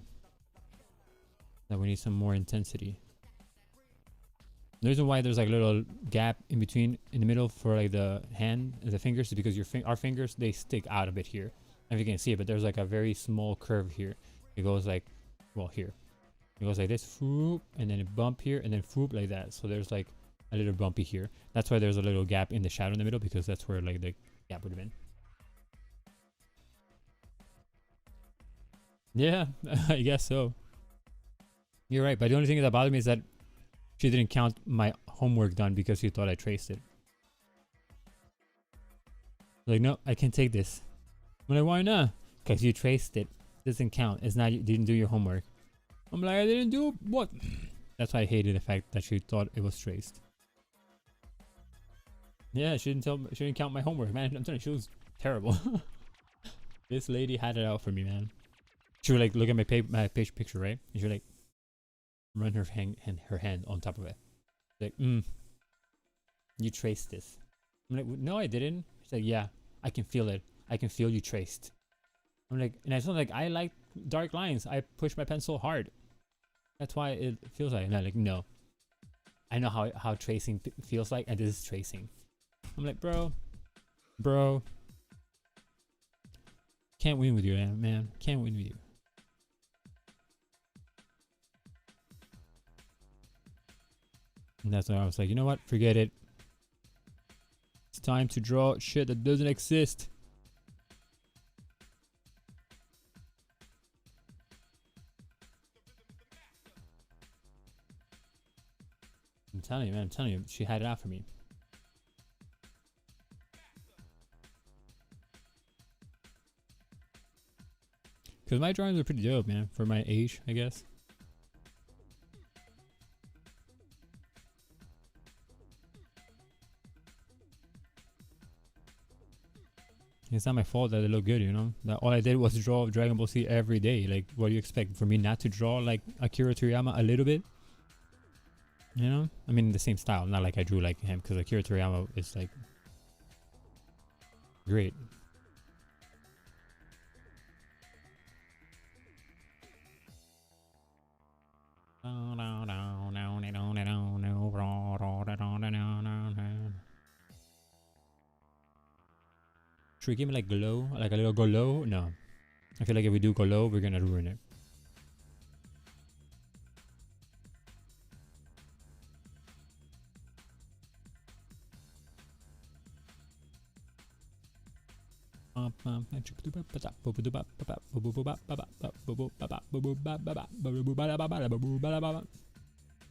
that we need some more intensity. The reason why there's like a little gap in between, in the middle for like the hand, the fingers, is because our fingers, they stick out a bit here. I don't know if you can see it, but there's like a very small curve here. It goes like, well, here. It goes like this, whoop, and then a bump here, and then whoop like that. So there's like a little bumpy here. That's why there's a little gap in the shadow in the middle, because that's where like the gap would have been. Yeah, I guess so. You're right, but the only thing that bothered me is that she didn't count my homework done because she thought I traced it. Like, no, I can't take this. I'm like, why not? Because you traced it. It doesn't count. It's not, you didn't do your homework. I'm like, I didn't do what? That's why I hated the fact that she thought it was traced. Yeah, she didn't count my homework, man. I'm telling you, she was terrible. This lady had it out for me, man. She would like look at my page picture, right? And she would like run her hand on top of it. Like, you traced this. I'm like, no, I didn't. She's like, yeah, I can feel it. I can feel you traced. I'm like, and I told her, like, I like dark lines. I push my pencil hard. That's why it feels like. And I'm like, no. I know how tracing feels like, and this is tracing. I'm like, bro. Can't win with you, man. Can't win with you. And that's why I was like, you know what? Forget it. It's time to draw shit that doesn't exist. I'm telling you, man. I'm telling you, she had it out for me. Because my drawings are pretty dope, man. For my age, I guess. It's not my fault that they look good, you know? That all I did was draw Dragon Ball Z every day. Like, what do you expect? For me not to draw, like, Akira Toriyama a little bit? You know? I mean, the same style. Not like I drew like him, because Akira Toriyama is, like, great. Should we give me like glow? Like a little go low? No. I feel like if we do go low, we're gonna ruin it.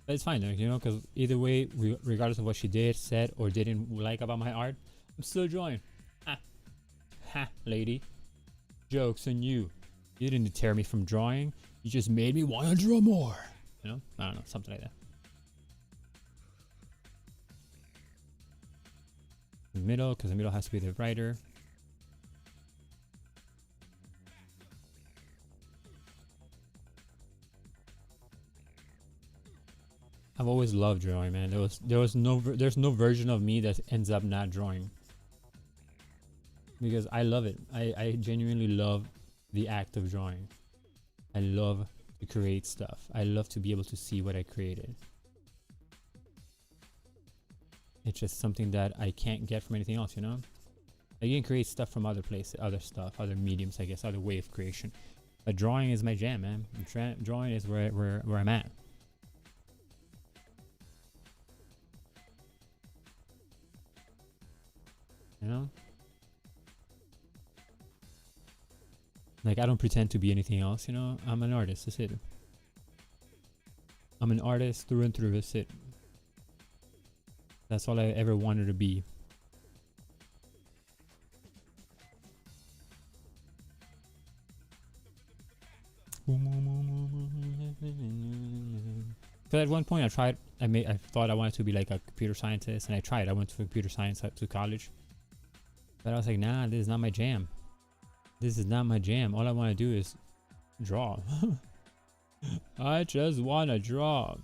But it's fine, you know, because either way, regardless of what she did, said, or didn't like about my art, I'm still drawing. Ha, lady. Joke's on you. You didn't deter me from drawing. You just made me want to draw more. You know? I don't know, something like that. The middle, because the middle has to be the writer. I've always loved drawing, man. There's no version of me that ends up not drawing. Because I love it. I genuinely love the act of drawing. I love to create stuff. I love to be able to see what I created. It's just something that I can't get from anything else, you know? I can create stuff from other places, other stuff, other mediums, I guess, other way of creation. But drawing is my jam, man. Drawing is where I'm at. You know? Like, I don't pretend to be anything else, you know? I'm an artist, that's it. I'm an artist through and through, that's it. That's all I ever wanted to be. Because at one point I thought I wanted to be like a computer scientist, and I tried. I went to computer science to college. But I was like, nah, this is not my jam. This is not my jam. All I want to do is draw. I just want to draw.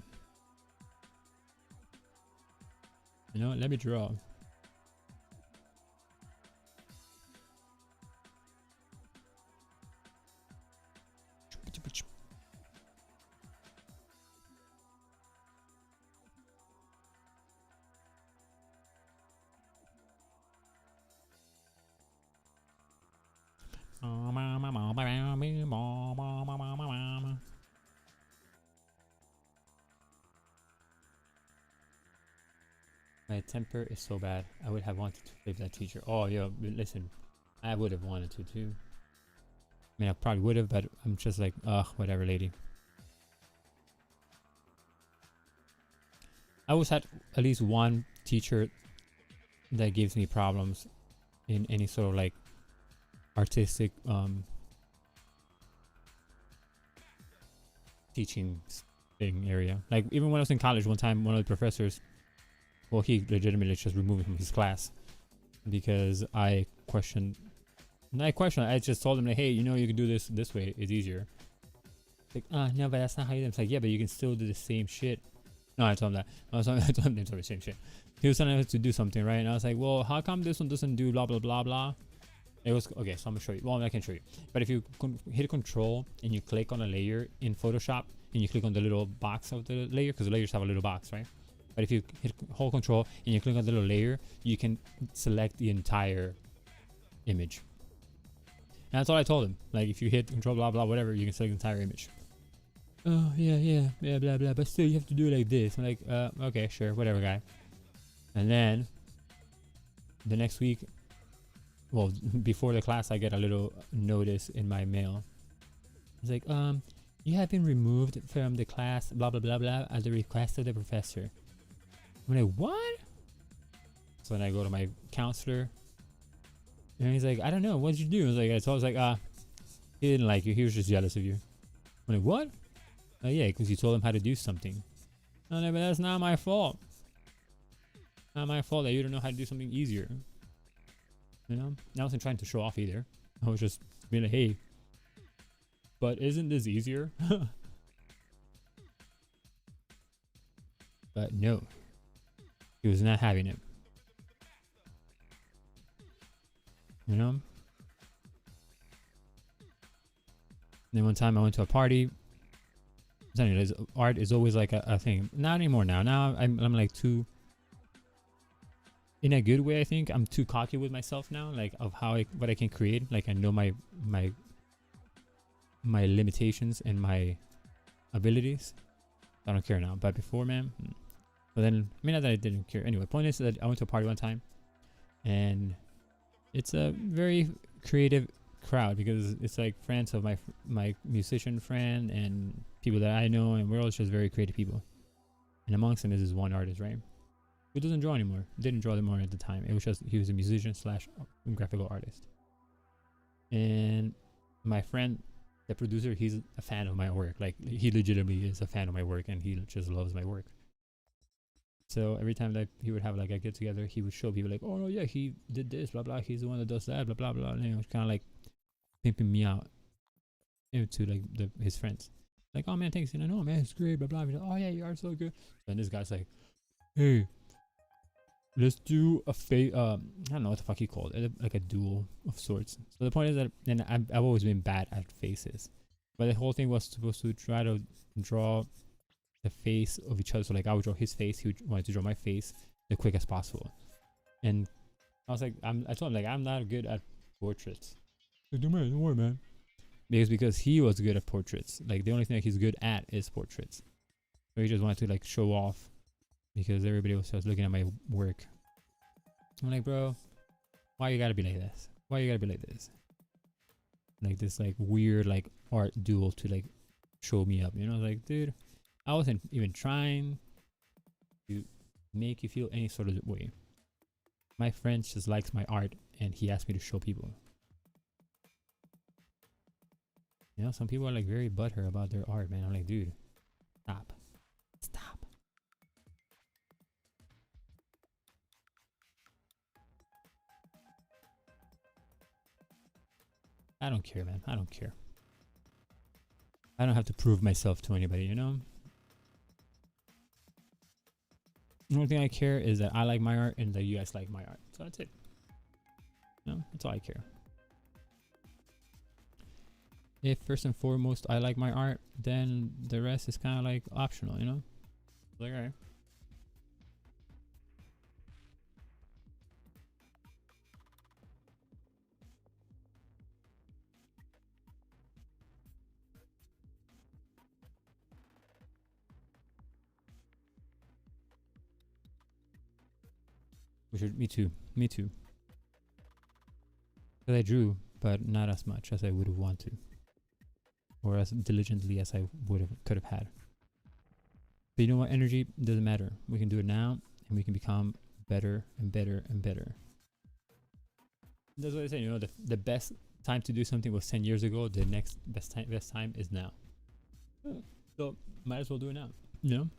You know what? Let me draw. My temper is so bad. I would have wanted to flip that teacher. Oh, yo, listen. I would have wanted to too. I mean, I probably would have, but I'm just like, ugh, whatever, lady. I always had at least one teacher that gives me problems in any sort of like artistic teaching thing area. Like, even when I was in college, one time, one of the professors, well, he legitimately just removed me from his class because I questioned And I questioned. I just told him like, hey, you know, you can do this way. It's easier. Like, no, but that's not how you do it. It's like, yeah, but you can still do the same shit. No, I told him that. I told him the same shit. He was telling us to do something, right? And I was like, well, how come this one doesn't do blah blah blah blah? It was okay. So I'm gonna show you. Well, I can show you. But if you hit Control and you click on a layer in Photoshop and you click on the little box of the layer, because the layers have a little box, right? But if you hold Control and you click on the little layer, you can select the entire image. And that's all I told him. Like, if you hit Control blah blah whatever, you can select the entire image. Oh yeah blah blah, but still you have to do it like this. I'm like, okay, sure, whatever, guy. And then the next week, well, before the class, I get a little notice in my mail. It's like, you have been removed from the class, blah blah blah blah, at the request of the professor. I'm like, what? So then I go to my counselor, and he's like, I don't know, what did you do? I was like, he didn't like you. He was just jealous of you. I'm like, what? Yeah, because you told him how to do something. No, but that's not my fault. Not my fault that you don't know how to do something easier. You know? I wasn't trying to show off either. I was just being like, hey, but isn't this easier? But no. He was not having it. You know? Then one time I went to a party. Anyways, art is always like a thing. Not anymore now. Now I'm like too, in a good way, I think I'm too cocky with myself now, like of what I can create. Like I know my limitations and my abilities. I don't care now, but before, man. But then, I mean, not that I didn't care. Anyway, point is that I went to a party one time, and it's a very creative crowd because it's like friends of my musician friend and people that I know, and we're all just very creative people. And amongst them is this one artist, right, who doesn't draw anymore. Didn't draw anymore at the time. It was just he was a musician slash graphical artist. And my friend, the producer, he's a fan of my work. Like he legitimately is a fan of my work, and he just loves my work. So every time that he would have like a get together, he would show people like, oh no, yeah, he did this, blah blah. He's the one that does that, blah blah blah. And it was kind of like pimping me out to like his friends. Like, oh man, thanks. And I know, man, it's great, blah blah. Like, oh yeah, you are so good. And this guy's like, hey, let's do a I don't know what the fuck he called it, like a duel of sorts. So the point is that, and I've always been bad at faces, but the whole thing was supposed to try to draw the face of each other. So like I would draw his face, he wanted to draw my face the quickest possible. And I was like, I told him like I'm not good at portraits. Like, don't worry, man. Because he was good at portraits. Like the only thing that he's good at is portraits. So he just wanted to like show off because everybody was just looking at my work. I'm like, bro, why you gotta be like this? Why you gotta be like this? Like this like weird like art duel to like show me up. You know, I was like, dude, I wasn't even trying to make you feel any sort of way. My friend just likes my art and he asked me to show people. You know, some people are like very butthurt about their art, man. I'm like, dude, stop. Stop. I don't care, man. I don't care. I don't have to prove myself to anybody, you know? The only thing I care is that I like my art and that you guys like my art. So that's it. You know, that's all I care. If first and foremost I like my art, then the rest is kind of like optional, you know? Like, alright. Me too. Me too. Because I drew, but not as much as I would have wanted to. Or as diligently as I could have had. But you know what? Energy doesn't matter. We can do it now, and we can become better and better and better. That's what I say. You know, the best time to do something was 10 years ago. The next best time is now. So might as well do it now. You know.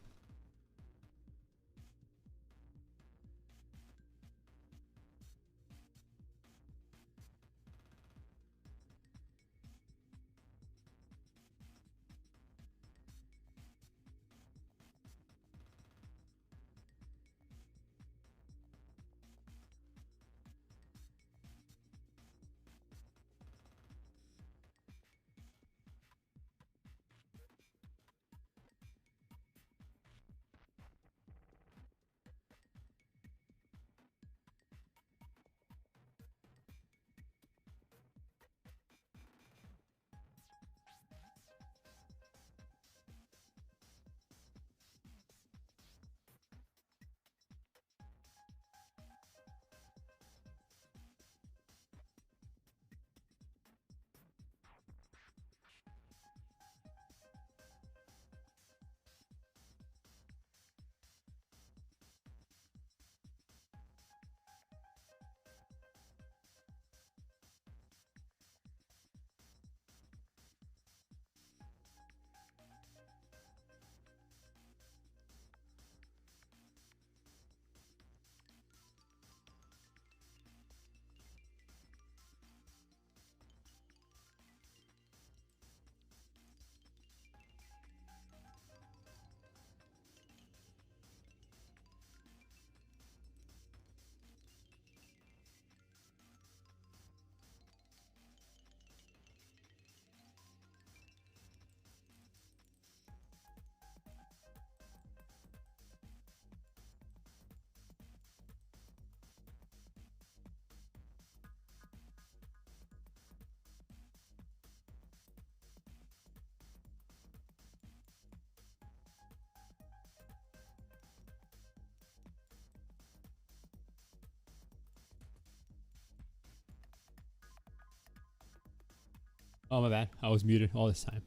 Oh, my bad. I was muted all this time.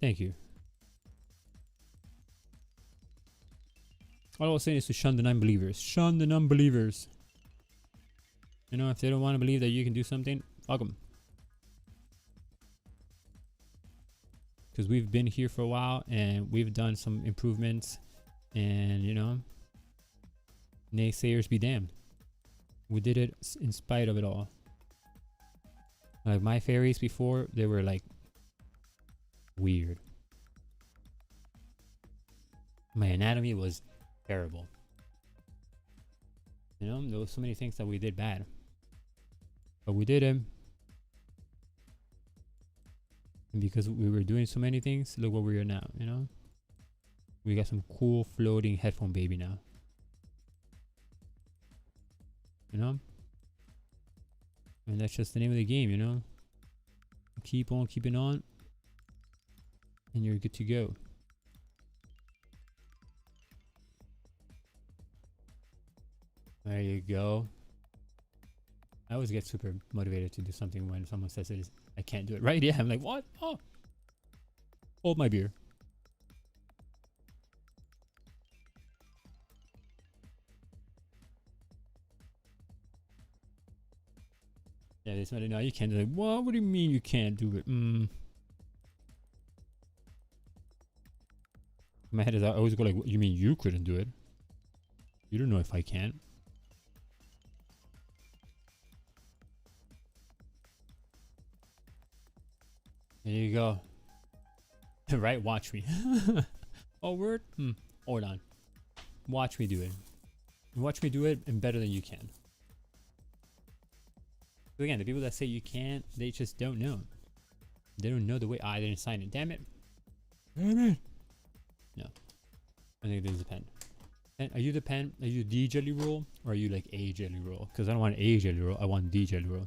Thank you. All I was saying is to shun the non-believers. Shun the non-believers. You know, if they don't want to believe that you can do something, fuck them. Because we've been here for a while and we've done some improvements. And, you know, naysayers be damned. We did it in spite of it all. Like my fairies before, they were like weird. My anatomy was terrible. You know, there was so many things that we did bad. But we did them. And because we were doing so many things, look what we are now, you know? We got some cool floating headphone baby now. You know? And that's just the name of the game, you know? Keep on keeping on. And you're good to go. There you go. I always get super motivated to do something when someone says it is, I can't do it. Right? Yeah, I'm like, what? Oh. Hold my beer. Yeah, they said, no, you can't do it. What? What do you mean you can't do it? In my head is I always go like, you mean you couldn't do it? You don't know if I can. There you go. Right? Watch me. Oh, word? Hold on. Watch me do it. Watch me do it and better than you can. So again, the people that say you can't, they just don't know. They don't know the way. I didn't sign it. Damn it. Damn it. No. I think this is a pen. And are you the pen? Are you the jelly roll? Or are you like a jelly roll? Because I don't want a jelly roll. I want the jelly roll.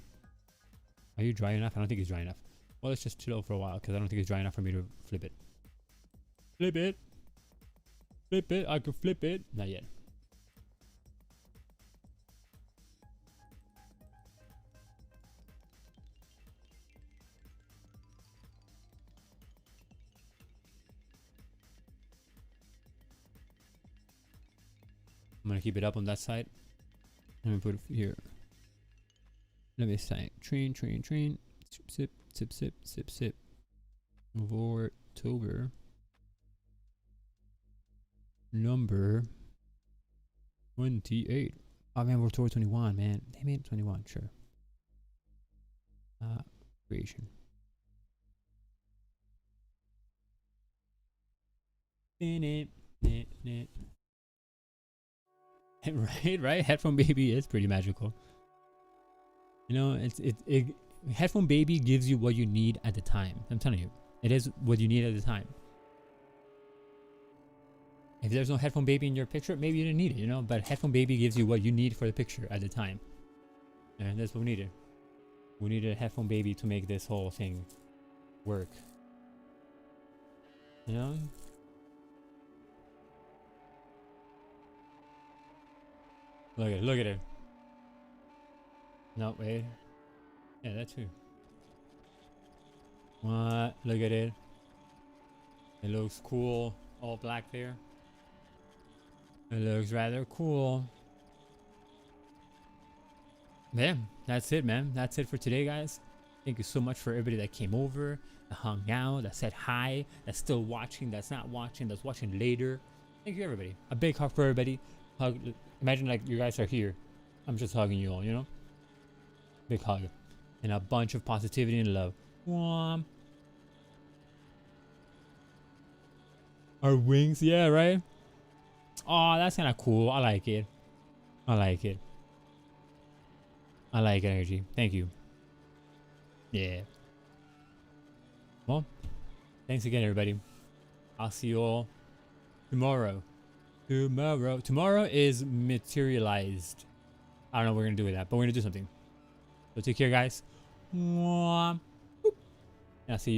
Are you dry enough? I don't think it's dry enough. Well, let's just chill for a while because I don't think it's dry enough for me to flip it. Flip it. Flip it. I can flip it. Not yet. I'm gonna keep it up on that side. Let me put it here. Let me say train. Sip, sip, sip, sip, sip. Vortober. Number 28. Oh man, Vortober 21, man. They made 21, sure. Creation. Right? Headphone baby is pretty magical. You know, Headphone baby gives you what you need at the time. I'm telling you, it is what you need at the time. If there's no headphone baby in your picture, maybe you didn't need it, you know. But headphone baby gives you what you need for the picture at the time, and that's what we needed. We needed a headphone baby to make this whole thing work. You know. Look at it. No, wait. Yeah, that too. What? Look at it. It looks cool. All black there. It looks rather cool. Yeah, that's it, man. That's it for today, guys. Thank you so much for everybody that came over, that hung out, that said hi, that's still watching, that's not watching, that's watching later. Thank you, everybody. A big hug for everybody. Hug. Imagine like you guys are here. I'm just hugging you all, you know? Big hug. And a bunch of positivity and love. Wham. Our wings, yeah, right? Oh, that's kind of cool. I like it. I like it. I like energy. Thank you. Yeah. Well, thanks again, everybody. I'll see you all tomorrow. Tomorrow is materialized. I don't know what we're going to do with that, but we're going to do something. So take care, guys. And I'll see you.